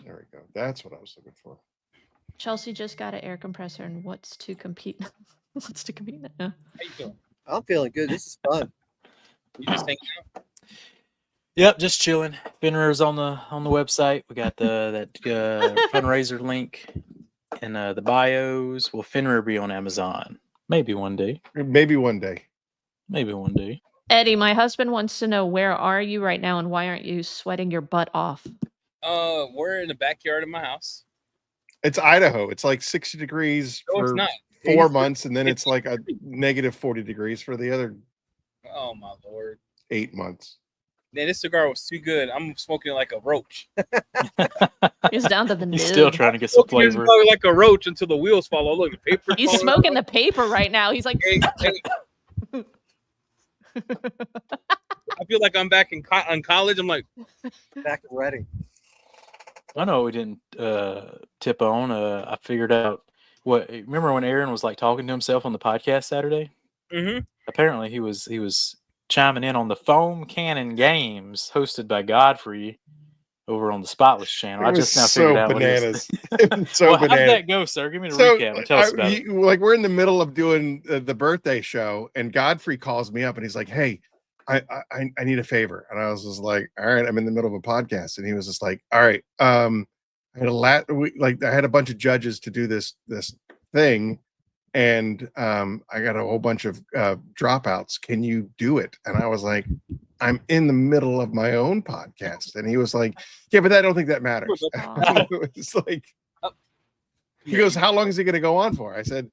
There we go. That's what I was looking for. Chelsea just got an air compressor, and what's to compete? What's to compete? Yeah. How you feeling? I'm feeling good. This is fun. You just hanging out? Yep, just chilling. Fenrir's on the website. We got that fundraiser link in the bios. Will Fenrir be on Amazon? Maybe one day. Maybe one day. Maybe one day. Eddie, my husband wants to know, where are you right now, and why aren't you sweating your butt off? We're in the backyard of my house. It's Idaho. It's like 60 degrees No, it's for not. 4 months, and then it's like a negative 40 degrees for the other Oh my lord. 8 months. Man, this cigar was too good. I'm smoking it like a roach. He's down to the He's nib. still trying to get some Smoking this flavor. mug like a roach until the wheels fall off. Look, the paper. He's smoking the paper right now. He's like, I feel like I'm back in college. I'm like, Back and ready. I know we didn't tip on. I figured out what. Remember when Aaron was like talking to himself on the podcast Saturday? mm-hmm. Apparently, he was chiming in on the Foam Cannon Games hosted by Godfrey over on the Spotless channel. I just now figured out bananas. what it is. So Well, how'd bananas. that go, sir? Give me the recap and tell us about it. Like, we're in the middle of doing the birthday show, and Godfrey calls me up, and he's like, "Hey, I need a favor. And I was just like, all right, I'm in the middle of a podcast. And he was just like, all right, I had a bunch of judges to do this thing, and I got a whole bunch of dropouts. Can you do it? And I was like, I'm in the middle of my own podcast. And he was like, yeah, but I don't think that matters. It's like, he goes, how long is it going to go on for? I said,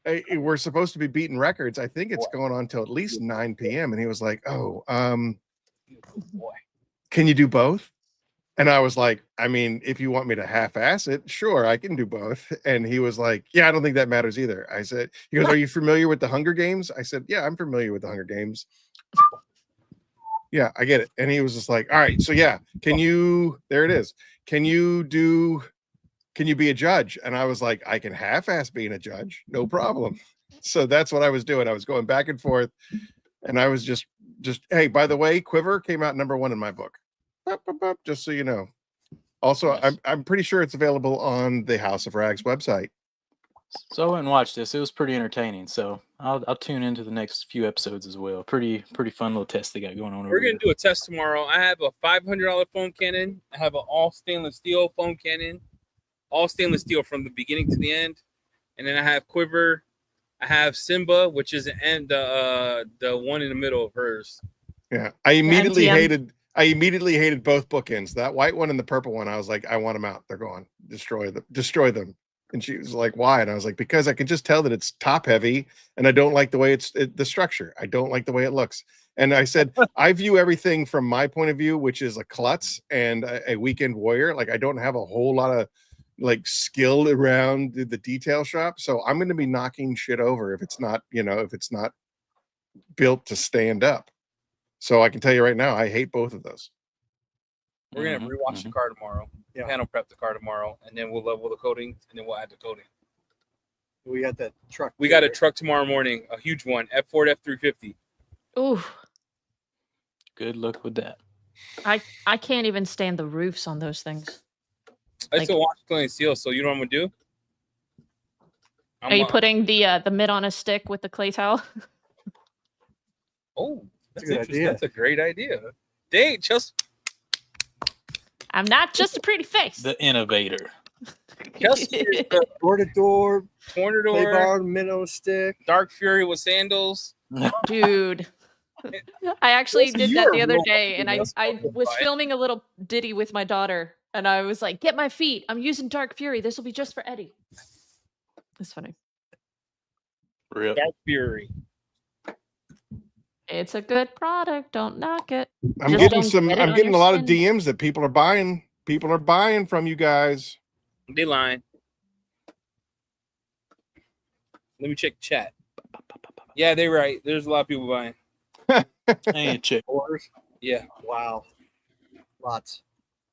hey, we're supposed to be beating records. I think it's going on till at least 9 p.m. And he was like, oh, can you do both? And I was like, I mean, if you want me to half-ass it, sure, I can do both. And he was like, yeah, I don't think that matters either. I said, he goes, are you familiar with the Hunger Games? I said, yeah, I'm familiar with the Hunger Games. Yeah, I get it. And he was just like, all right, so yeah, there it is. Can you be a judge? And I was like, I can half-ass being a judge, no problem. So that's what I was doing. I was going back and forth, and I was just, hey, by the way, Quiver came out #1 in my book. Just so you know. Also, Nice. I'm pretty sure it's available on the House of Rags website. So I went and watched this. It was pretty entertaining. So I'll tune into the next few episodes as well. Pretty fun little test they got going on. We're gonna do a test tomorrow. I have a $500 foam cannon. I have an all stainless steel foam cannon, all stainless steel from the beginning to the end. And then I have Quiver. I have Simba, which is the end, the one in the middle of hers. Yeah, I immediately hated both bookends. That white one and the purple one. I was like, I want them out. They're gone. Destroy them. And she was like, why? And I was like, because I can just tell that it's top heavy, and I don't like the way the structure. I don't like the way it looks. And I said, I view everything from my point of view, which is a klutz and a weekend warrior. Like, I don't have a whole lot of like skill around the detail shop. So I'm going to be knocking shit over if it's not built to stand up. So I can tell you right now, I hate both of those. We're gonna rewash the car tomorrow. Yeah. Panel prep the car tomorrow, and then we'll level the coating, and then we'll add the coating. We got that truck. We got a truck tomorrow morning, a huge one, Ford F350. Ooh, Good luck with that. I can't even stand the roofs on those things. I still wash, clean, and seal. So you know what I'm gonna do? Are you putting the mitt on a stick with the clay towel? Oh, that's a good interesting. idea. That's a great idea. Dang, just I'm not just a pretty face. The innovator. Door to door, corner play door, bar, minnow stick. Dark Fury with sandals. Dude. I actually Listen, did you that are the other real day, and I fucking was right. filming a little ditty with my daughter, and I was like, get my feet. I'm using Dark Fury. This will be just for Eddie. It's funny. Real. Dark Fury. It's a good product. Don't knock it. I'm Just getting don't some. get it I'm on getting your a lot of skin. DMs that people are buying. People are buying from you guys. They lying. Let me check chat. Yeah, they're right. There's a lot of people buying. Hey, chick. Orders. Yeah. Wow. Lots.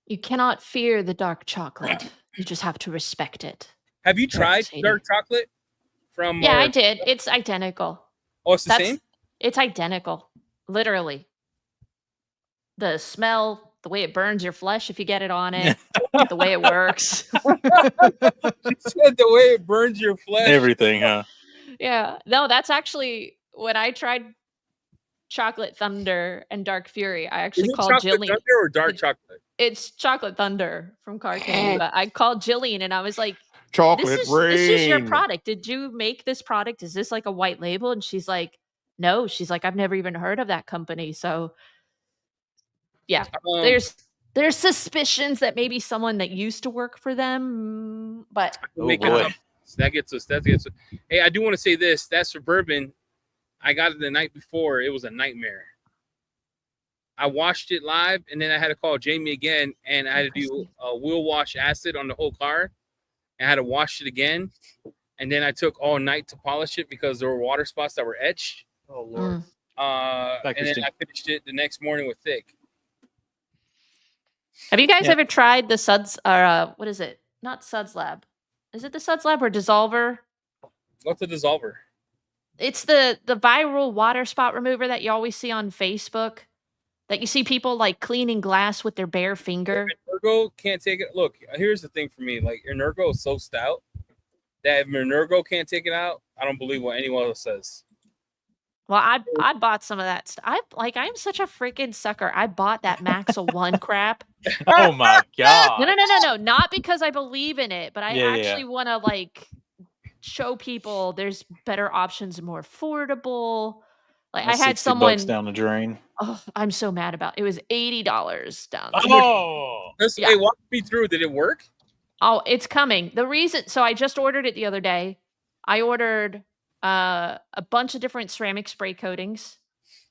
You cannot fear the dark chocolate. You just have to respect it. Have you tried Sadie. dark chocolate from? Yeah, I did. It's identical. Oh, it's the same. It's identical. Literally. The smell, the way it burns your flesh if you get it on it, the way it works. You said the way it burns your flesh. Everything, huh? Yeah. No, that's actually when I tried Chocolate Thunder and Dark Fury. I Is actually it called chocolate Jillian. thunder or dark It- chocolate? It's Chocolate Thunder from Car Candy. But I called Jillian and I was like, Chocolate this is your rain. product. Did you make this product? Is this like a white label? And she's like, no. She's like, I've never even heard of that company. So yeah, there's suspicions that maybe someone that used to work for them, but Oh, Make it boy. up. That gets us. Hey, I do want to say this. That Suburban, I got it the night before. It was a nightmare. I washed it live, and then I had to call Jamie again, and I had to do a wheel wash acid on the whole car. I had to wash it again, and then I took all night to polish it because there were water spots that were etched. Oh Lord. And then I finished it the next morning with thick. have you guys Yeah. ever tried the Suds or what is it? Not Suds Lab. Is it the Suds Lab or Dissolver? What's a dissolver? It's the viral water spot remover that you always see on Facebook. That you see people like cleaning glass with their bare finger. Energo can't take it. Look, here's the thing for me. Like, Energo is so stout that if Energo can't take it out, I don't believe what anyone else says. Well, I bought some of that stuff. I'm such a freaking sucker. I bought that Maxwell 1 crap. Oh my god. No. Not because I believe in it, but I Yeah, yeah. actually want to like show people there's better options and more affordable. Like I That's had $60 someone. down the drain. Oh, I'm so mad about it. Was $80 down. Oh, Yeah. Hey, walk me through. Did it work? Oh, it's coming. The reason, so I just ordered it the other day. I ordered a bunch of different ceramic spray coatings,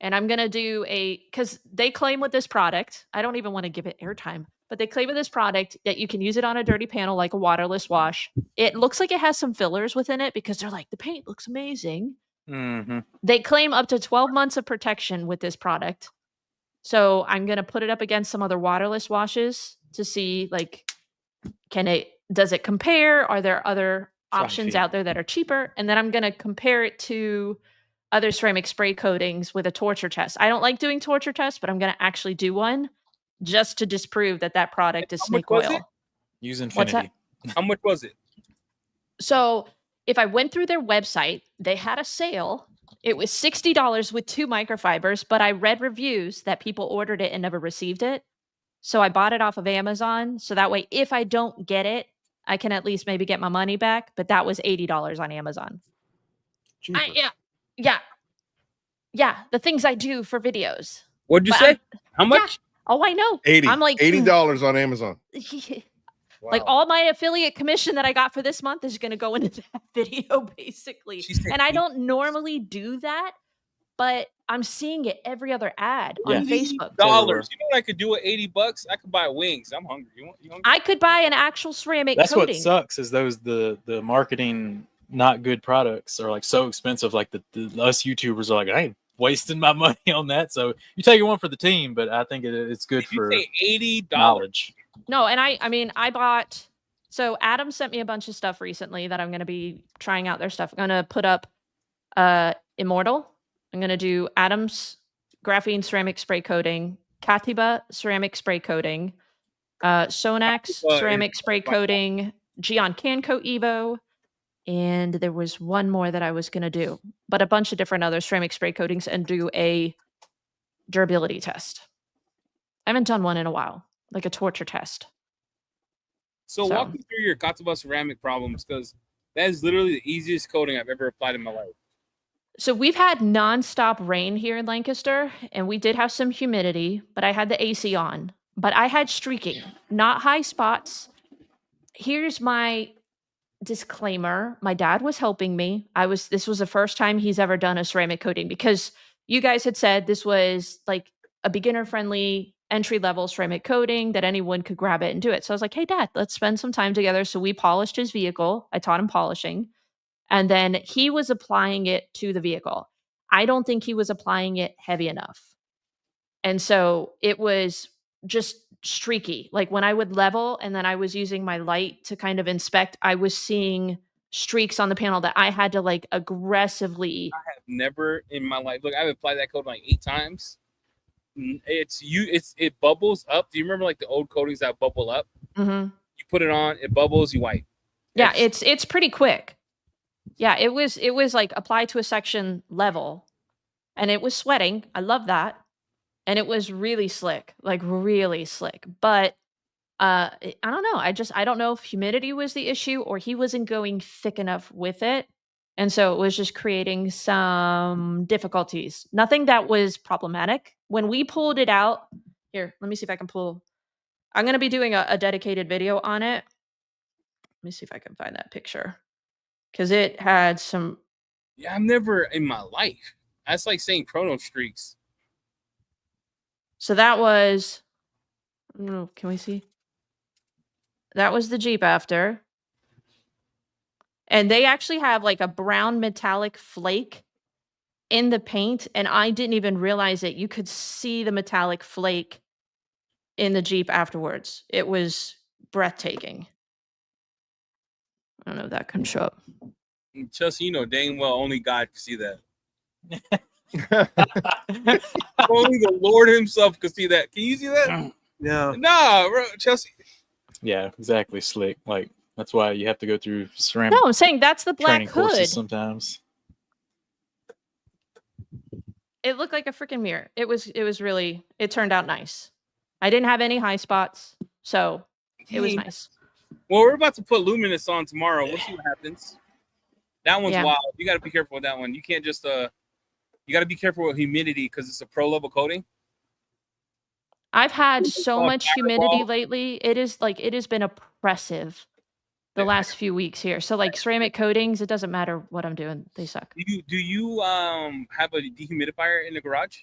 and I'm gonna do because they claim with this product, I don't even want to give it airtime, but they claim with this product that you can use it on a dirty panel like a waterless wash. It looks like it has some fillers within it because they're like the paint looks amazing. mm-hmm. They claim up to 12 months of protection with this product. So I'm gonna put it up against some other waterless washes to see like does it compare? Are there other options out there that are cheaper? And then I'm going to compare it to other ceramic spray coatings with a torture test. I don't like doing torture tests, but I'm going to actually do one just to disprove that product is How much snake was oil. it? Use What's that? Infinity. How much was it? So if I went through their website, they had a sale. It was $60 with 2 microfibers, but I read reviews that people ordered it and never received it. So I bought it off of Amazon. So that way, if I don't get it, I can at least maybe get my money back. But that was $80 on Amazon. Cheaper. Yeah. The things I do for videos. What'd you But say? How much? Oh, I know. 80. I'm like $80 on Amazon. Like all my affiliate commission that I got for this month is going to go into that video, basically. And I don't normally do that, but I'm seeing it every other ad on Facebook. $80. You know what I could do with $80? I could buy wings. I'm hungry. You hungry? I could buy an actual ceramic That's coating. what sucks is the marketing not good products are like so expensive. Like the us YouTubers are like, I ain't wasting my money on that. So you take one for the team, but I think it's good for $80 knowledge. No, and I bought. So Adam sent me a bunch of stuff recently that I'm going to be trying out their stuff. I'm going to put up Immortal. I'm going to do Adam's graphene ceramic spray coating, Katiba ceramic spray coating, Sonax ceramic spray coating, Gion Canco Evo, and there was one more that I was going to do, but a bunch of different other ceramic spray coatings and do a durability test. I haven't done one in a while, like a torture test. So walk me through your Katiba ceramic problems, because that is literally the easiest coating I've ever applied in my life. So we've had nonstop rain here in Lancaster, and we did have some humidity, but I had the AC on. But I had streaking, not high spots. Here's my disclaimer. My dad was helping me. This was the first time he's ever done a ceramic coating, because you guys had said this was like a beginner-friendly entry-level ceramic coating that anyone could grab it and do it. So I was like, hey, Dad, let's spend some time together. So we polished his vehicle. I taught him polishing. And then he was applying it to the vehicle. I don't think he was applying it heavy enough. And so it was just streaky. Like when I would level and then I was using my light to kind of inspect, I was seeing streaks on the panel that I had to like aggressively. I have never in my life. Look, I've applied that coating like 8 times. It bubbles up. Do you remember like the old coatings that bubble up? Mm-hmm. You put it on, it bubbles, you wipe. Yeah, it's pretty quick. Yeah, it was like applied to a section level, and it was sweating. I love that. And it was really slick, like really slick. But I don't know. I don't know if humidity was the issue or he wasn't going thick enough with it. And so it was just creating some difficulties. Nothing that was problematic. When we pulled it out, here, let me see if I can pull. I'm going to be doing a dedicated video on it. Let me see if I can find that picture. Because it had some. Yeah, I've never in my life. That's like saying chrono streaks. So that was. Can we see? That was the Jeep after. And they actually have like a brown metallic flake in the paint. And I didn't even realize it. You could see the metallic flake in the Jeep afterwards. It was breathtaking. I don't know if that can show up. Chelsea, you know dang well only God can see that. Only the Lord himself could see that. Can you see that? No. No, Chelsea. Yeah, exactly. Slick. Like that's why you have to go through ceramic. No, I'm saying that's the black training courses hood. sometimes. It looked like a freaking mirror. It was really, it turned out nice. I didn't have any high spots, so it was Dang. nice. Well, we're about to put Luminous on tomorrow. We'll see what happens. That one's Yeah. wild. You got to be careful with that one. You can't just you got to be careful with humidity because it's a pro level coating. I've had so Oh, much humidity fireball. lately. It has been oppressive the Yeah. last few weeks here. So like ceramic coatings, it doesn't matter what I'm doing. They suck. Do you have a dehumidifier in the garage?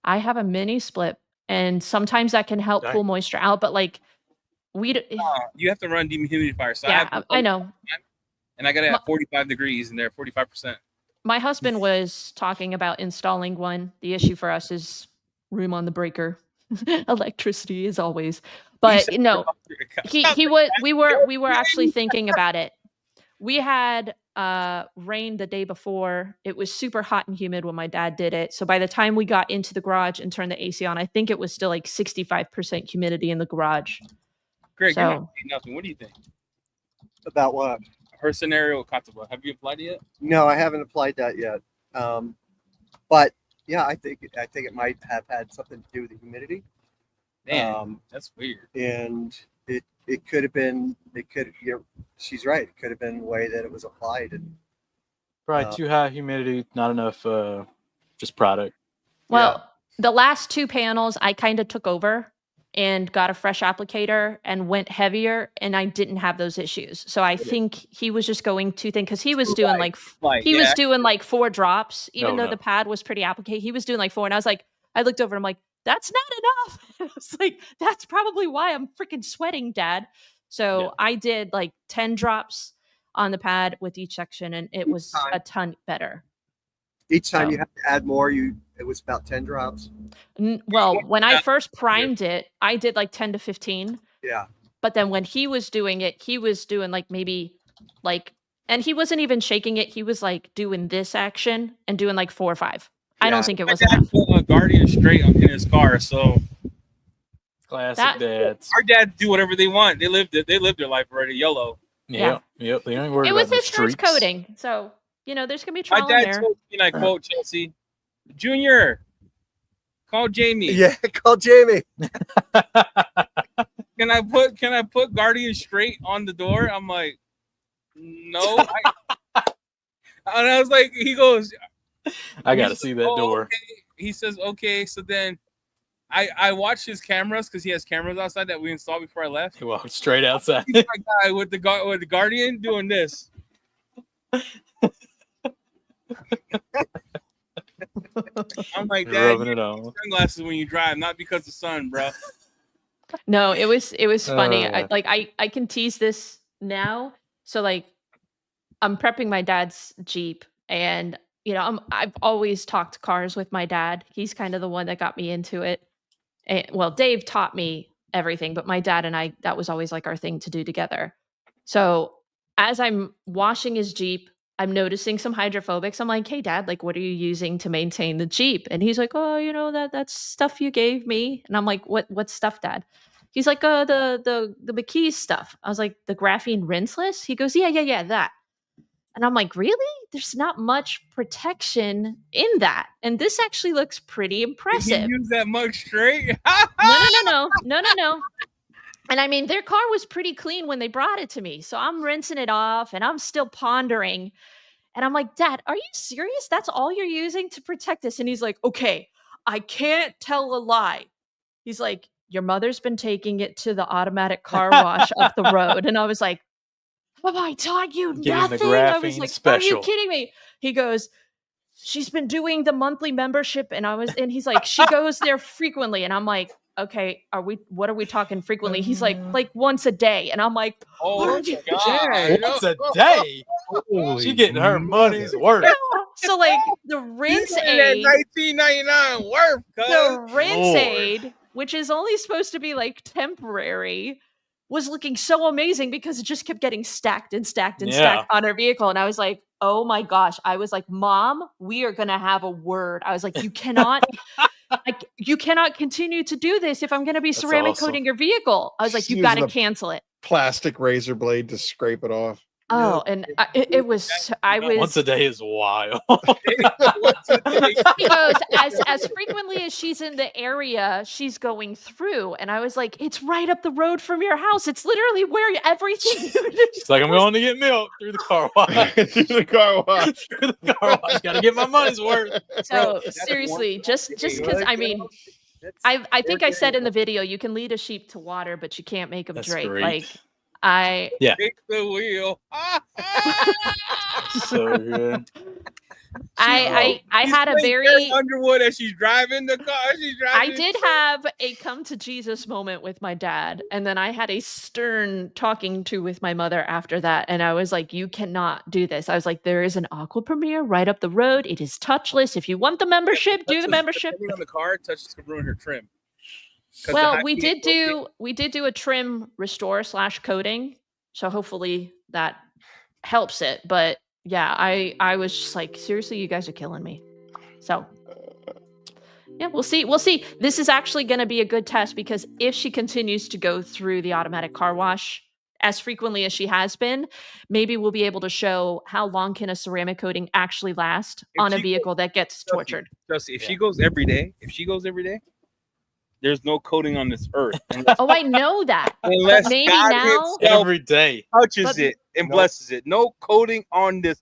I have a mini split, and sometimes that can help pull moisture out, but like You have to run dehumidifier. So yeah, I know. And I got it at 45 degrees in there, 45%. My husband was talking about installing one. The issue for us is room on the breaker. Electricity as always. But no, we were actually thinking about it. We had rain the day before. It was super hot and humid when my dad did it. So by the time we got into the garage and turned the AC on, I think it was still like 65% humidity in the garage. Greg, So, you're not saying nothing. What do you think? About what? Her scenario with Katsuba. Have you applied it yet? No, I haven't applied that yet. But yeah, I think it might have had something to do with the humidity. Damn, that's weird. And it could have been. She's right. It could have been the way that it was applied. And Probably too high humidity, not enough just product. well, the last two panels I kind of took over and got a fresh applicator and went heavier, and I didn't have those issues. So I think he was just going too thin because he was doing was doing like 4 drops, even though the pad was pretty applicated. He was doing like 4, and I looked over and I'm like, that's not enough. I was like, that's probably why I'm freaking sweating, Dad. So I did like 10 drops on the pad with each section, and it was a ton better. Each time you have to add more, it was about 10 drops. Well, when I first primed it, I did like 10 to 15. Yeah. But then when he was doing it, he was doing like maybe like, and he wasn't even shaking it. He was like doing this action and doing like 4 or 5. I don't think it was enough. Put a Guardian straight up in his car, so classic dads. Our dads do whatever they want. They lived their life already. YOLO. Yep. They ain't worried it about was his streaks. first coating, so there's gonna be My trial and dad error. told me, and I quote Chelsea, Junior, call Jamie. Yeah, call Jamie. Can I put Guardian straight on the door? I'm like, no. And I was like, he goes, I gotta see that door. Okay. He says, okay. So then I watched his cameras because he has cameras outside that we installed before I left. He walked straight outside. He's my guy with the Guardian doing this. I'm like, Dad, Rubbing it on. sunglasses when you drive, not because of sun, bro. No, it was funny. I can tease this now. So like, I'm prepping my dad's Jeep, and I've always talked cars with my dad. He's kind of the one that got me into it. And, well, Dave taught me everything, but my dad and I, that was always like our thing to do together. So as I'm washing his Jeep, I'm noticing some hydrophobics. I'm like, hey, Dad, like, what are you using to maintain the Jeep? And he's like, oh, that's stuff you gave me. And I'm like, what stuff, Dad? He's like, the McKee's stuff. I was like, the graphene rinseless? He goes, yeah, that. And I'm like, really? There's not much protection in that. And this actually looks pretty impressive. Did you use that much straight? No. And I mean, their car was pretty clean when they brought it to me. So I'm rinsing it off and I'm still pondering. And I'm like, Dad, are you serious? That's all you're using to protect this? And he's like, okay, I can't tell a lie. He's like, your mother's been taking it to the automatic car wash up the road. And I was like, have I taught you nothing? I was like, are you kidding me? He goes, she's been doing the monthly membership. And he's like, she goes there frequently. And I'm like, okay, what are we talking frequently? He's like once a day. And I'm like, oh my God, once a day? She getting her money's worth. So like the rinse aid, $19.99 worth. The rinse aid, which is only supposed to be like temporary, was looking so amazing because it just kept getting stacked on her vehicle. And I was like, oh my gosh. I was like, Mom, we are going to have a word. I was like, you cannot continue to do this if I'm going to be ceramic coating your vehicle. I was like, you've got to cancel it. Plastic razor blade to scrape it off. Oh, and it was I was Once a day is wild. he goes, as frequently as she's in the area, she's going through. And I was like, it's right up the road from your house. It's literally where everything She's like, I'm going to get milk through the car wash. Through the car wash. Through the car wash. Got to get my money's worth. So seriously, just because I mean, I think I said in the video, you can lead a sheep to water, but you can't make them That's drink. great. Like I Take the wheel. So good. I had a very Underwood as she's driving the car. I did have a come to Jesus moment with my dad, and then I had a stern talking to with my mother after that, and I was like, you cannot do this. I was like, there is an Aqua Premier right up the road. It is touchless. If you want the membership, do the membership. Depending on the car, touches could ruin her trim. Well, we did do a trim restore / coating, so hopefully that helps it. But yeah, I was just like, seriously, you guys are killing me. So yeah, we'll see. We'll see. This is actually going to be a good test because if she continues to go through the automatic car wash as frequently as she has been, maybe we'll be able to show how long can a ceramic coating actually last on a vehicle that gets tortured. Trust me, if she goes every day, there's no coating on this earth. Oh, I know that. Unless but maybe God now Every day. touches it and blesses it. No coating on this.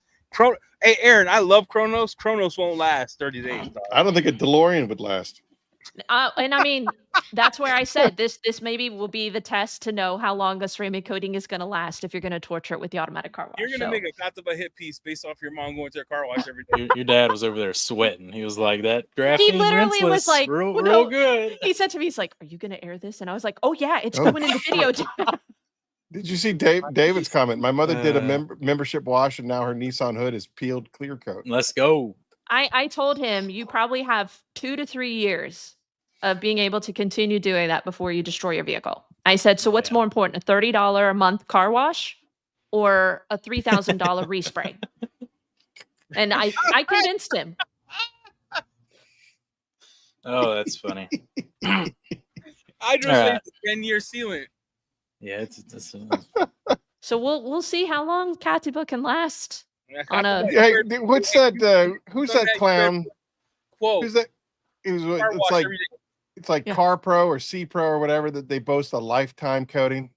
Hey, Aaron, I love Kronos. Kronos won't last 30 days. Dog. I don't think a DeLorean would last. and I mean, that's where I said this maybe will be the test to know how long a ceramic coating is going to last if you're going to torture it with the automatic car wash. You're going to make a Kataba hit piece based off your mom going to her car wash every day. Your dad was over there sweating. He was like, that graphene He literally was rinseless, like, real, well, real no. good. He said to me, he's like, are you going to air this? And I was like, oh yeah, it's going in the video. Did you see David's comment? My mother did a membership wash, and now her Nissan hood is peeled clear coat. Let's go. I told him you probably have 2 to 3 years of being able to continue doing that before you destroy your vehicle. I said, so what's more important, a $30 a month car wash or a $3,000 respray? And I convinced him. Oh, that's funny. I just Right. 10-year sealant. Yeah, it's So we'll see how long Katiba can last on a. Hey, what's that? Who's that clown? Quote. Who's that? It's like Car Pro or C Pro or whatever that they boast a lifetime coating.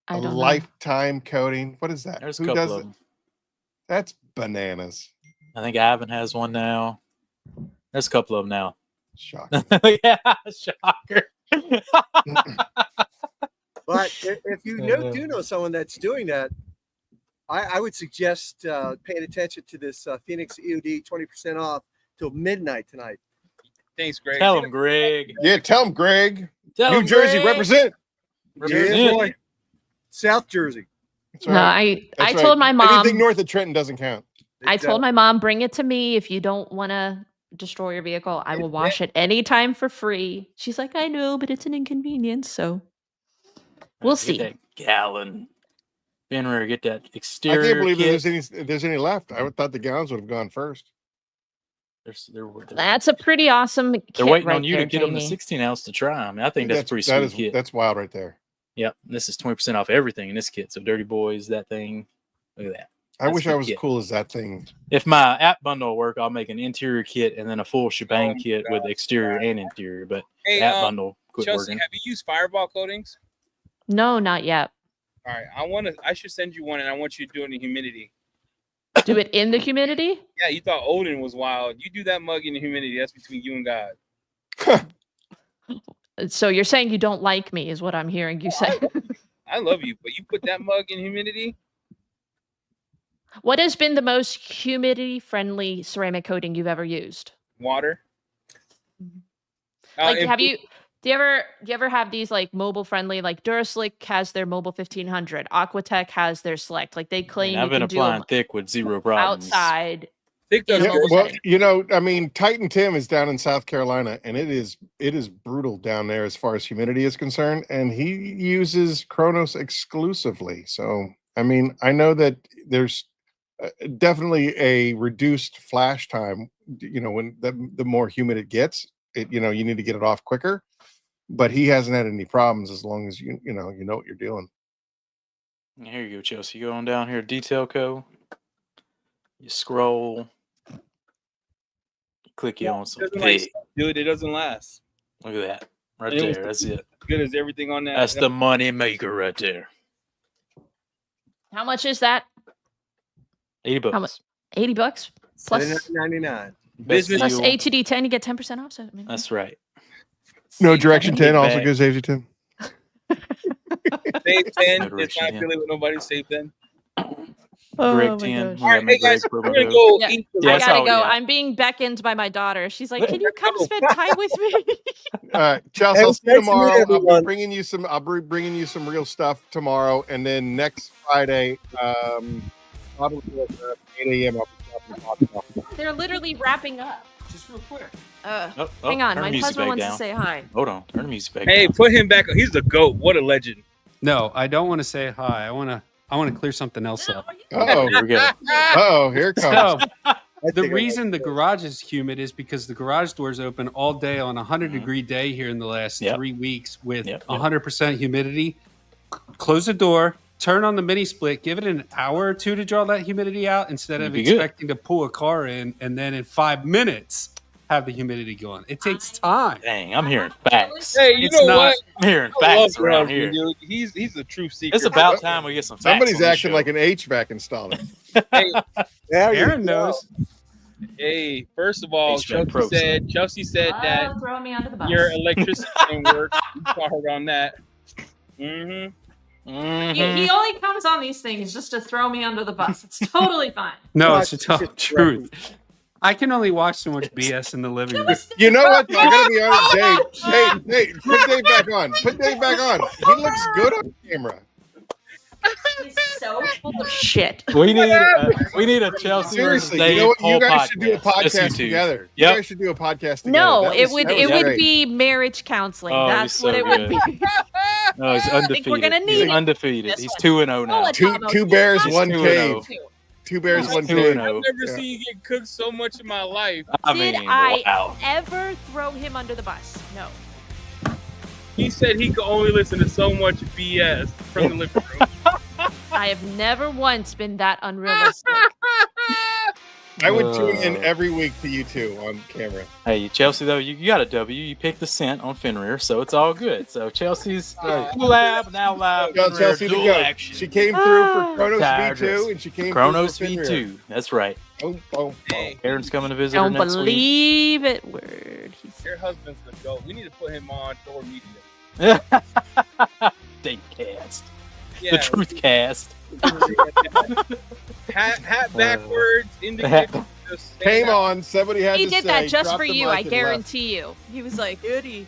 I don't know. Lifetime coating. What is that? There's a Who couple does of it? them. That's bananas. I think Ivan has one now. There's a couple of them now. Shocking. Yeah, shocker. But if you do know someone that's doing that, I would suggest paying attention to this Phoenix E.O.D. 20% off till midnight tonight. Thanks, Greg. Tell him, Greg. Yeah, tell him, Greg. Tell New him, Jersey, Greg. represent. Yeah, boy. South Jersey. That's No, right. I That's told right. my mom. Anything north of Trenton doesn't count. I told my mom, bring it to me if you don't want to destroy your vehicle. I will wash it anytime for free. She's like, I know, but it's an inconvenience. So we'll Get see. that gallon. Fenrir, get that I exterior. can't believe kit. there's any left. I thought the gallons would have gone first. That's a pretty awesome kit. They're waiting right on you there, to get them the Jamie. 16 ounce to try them. I think that's pretty sweet kit. That's wild right there. Yep. This is 20% off everything in this kit. So Dirty Boys, that thing. Look at that. I That's wish a I good was kit. as cool as that thing. If my app bundle will work, I'll make an interior kit and then a full shebang kit with exterior and interior. But Hey, app bundle quit Chelsea, working. have you used Fireball coatings? No, not yet. All right, I should send you one, and I want you to do it in humidity. Do it in the humidity? Yeah, you thought Odin was wild. You do that mug in the humidity. That's between you and God. So you're saying you don't like me, is what I'm hearing you say. I love you, but you put that mug in humidity. What has been the most humidity-friendly ceramic coating you've ever used? Water. Like, do you ever have these like mobile friendly, like Duraslick has their Mobile 1500, Aquatech has their Select. Like they claim I've you been can do applying them thick with zero problems. outside. Thick in a does mobile Well, setting. you know, I mean, Titan Tim is down in South Carolina, and it is brutal down there as far as humidity is concerned, and he uses Kronos exclusively. So, I mean, I know that there's definitely a reduced flash time. You know, when the more humid it gets, you need to get it off quicker. But he hasn't had any problems as long as you know what you're doing. Here you go, Chelsea. You go on down here, Detail Co. You scroll. Click you on some Doesn't pig. dude, it doesn't last. Look at that. Right It was there. That's it. Good as everything on that. That's the money maker right there. How much is that? $80. How much? $80 plus $99. Business plus fuel. A2D10, you get 10% off. So, I mean, That's right. No, Direction 10 also Bag. gives AZ10. Save 10. Direction It's not 10. affiliated with nobody. Save 10. Greg my 10. gosh. We All got right, hey guys, Greg we're promo gonna code. go Yeah. eat. Yeah, I that's gotta all we go. got. I'm being beckoned by my daughter. She's like, "Can you come spend time with me?" All right, Chelsea, Hey, I'll see you thanks for tomorrow. meeting I'll be everyone. bringing you some. I'll be bringing you some real stuff tomorrow, and then next Friday, probably at 8 a.m. I'll be talking about. They're literally wrapping up. Just real quick. Hang on, turn my the music husband back wants down. to say hi. Hold on. Turn the music back Hey, down. put him back. He's the GOAT. What a legend. No, I don't want to say hi. I want to clear something else up. Oh, Here we go. oh, here it comes. So the reason the garage is humid is because the garage doors open all day on a 100-degree day here in the last Yep. 3 weeks with Yep. 100% humidity. Close the door, turn on the mini split, give it an hour or two to draw that humidity out instead of You'd be good. expecting to pull a car in and then in 5 minutes have the humidity going. It takes time. Dang, I'm hearing facts. Hey, you It's know not- what? I'm hearing I love facts around Brownsman, here. dude. He's a true secret. It's about time we get some facts. Somebody's on this acting show. like an HVAC installer. Hey, There you Aaron go. knows. hey, first of all, HVAC pros. Chelsea said that Oh, throw me under the bus. your electricity didn't work. You saw her on that. Mm-hmm. He only comes on these things just to throw me under the bus. It's totally fine. No, Watch it's the tough it truth. I can only watch so much BS in the living room. You know what? I gotta be honest, Dave. Hey, put Dave back on. Put Dave back on. He looks good on camera. He's so full of shit. We need a Chelsea versus Seriously, Dave you know what? You whole guys should do a Just you podcast two. together. Yep. You guys should do a podcast together. No, That it was- would that was great. be marriage counseling. Oh, That's he's what so it would good. be. No, he's I undefeated. think we're gonna He's need it. undefeated. This He's one. 2-0 Oh, now. it's Two bears, He's one 2-0. cave. Two bears, He's one 2-0. cave. I've never Yeah. seen you get cooked so much in my life. I Did mean, I wow. ever throw him under the bus? No. He said he could only listen to so much BS from the living room. I have never once been that unrealistic. I would tune in every week to you two on camera. Hey, Chelsea, though, you got a W. You picked the scent on Fenrir, so it's all good. So Chelsea's lab, now live. Tell Fenrir, Chelsea to dual go. action. She came through for Chronos Tire V2 dress. and she came Chronos through for Fenrir. V2. That's right. Boom, boom, boom. Hey, Aaron's coming to visit her Don't next week. believe it. Word. He's your husband's the GOAT. We need to put him on Thor Media. Date cast. Yeah. The truth cast. hat backwards, indicator. just stand Came out. on, somebody had He to did say, that just drop for the you, mic I and guarantee you. He was like, Eddie.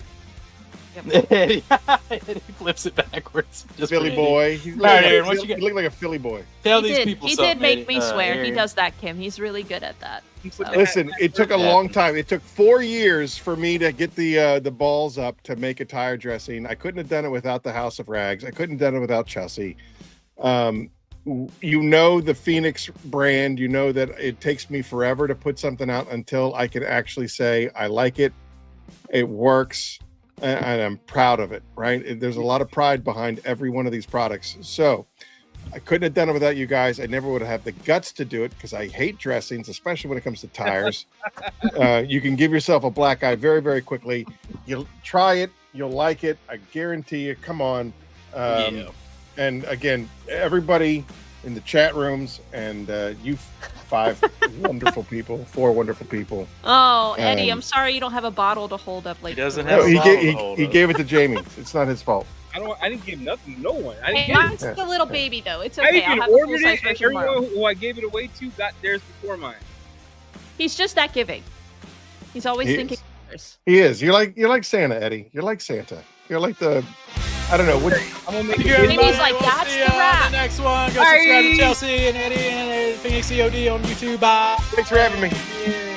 Eddie flips it backwards. left. Just Philly for boy. He All right, Aaron, what looked you like, got? he looked like a Philly boy. Tell He these did. people He something. did make Eddie. me swear. He Aaron. does that, Kim. He's really good at that. So. Listen, it took a long time. It took 4 years for me to get the balls up to make a tire dressing. I couldn't have done it without the House of Rags. I couldn't have done it without Chelsea. You know the Phoenix brand. You know that it takes me forever to put something out until I can actually say I like it, it works, and I'm proud of it. Right? There's a lot of pride behind every one of these products. So I couldn't have done it without you guys. I never would have had the guts to do it because I hate dressings, especially when it comes to tires. You can give yourself a black eye very, very quickly. You'll try it. You'll like it. I guarantee you. Come on. Yeah. And again, everybody in the chat rooms and you 5 wonderful people, 4 wonderful people. Oh, Eddie, I'm Um, sorry you don't have a bottle to hold up like He doesn't the have No, a he, bottle gave, to he, hold he up. gave it to Jamie. It's not his fault. I didn't give nothing to no one. I didn't Hey, get it. mine's a little baby though. It's I okay. I'll even have a full ordered size it, and version tomorrow. everyone who I gave it away to got theirs before mine. He's just that giving. He's always He thinking. is. of others. He is. You're like Santa, Eddie. You're like Santa. You're like the, I don't know. What, I'm gonna make Thank you, it. everybody. He's like, We'll "That's see the you on wrap." the next one. Go Bye. subscribe to Chelsea and Eddie and Phoenix E.O.D on YouTube. Bye. thanks for having me. Yeah.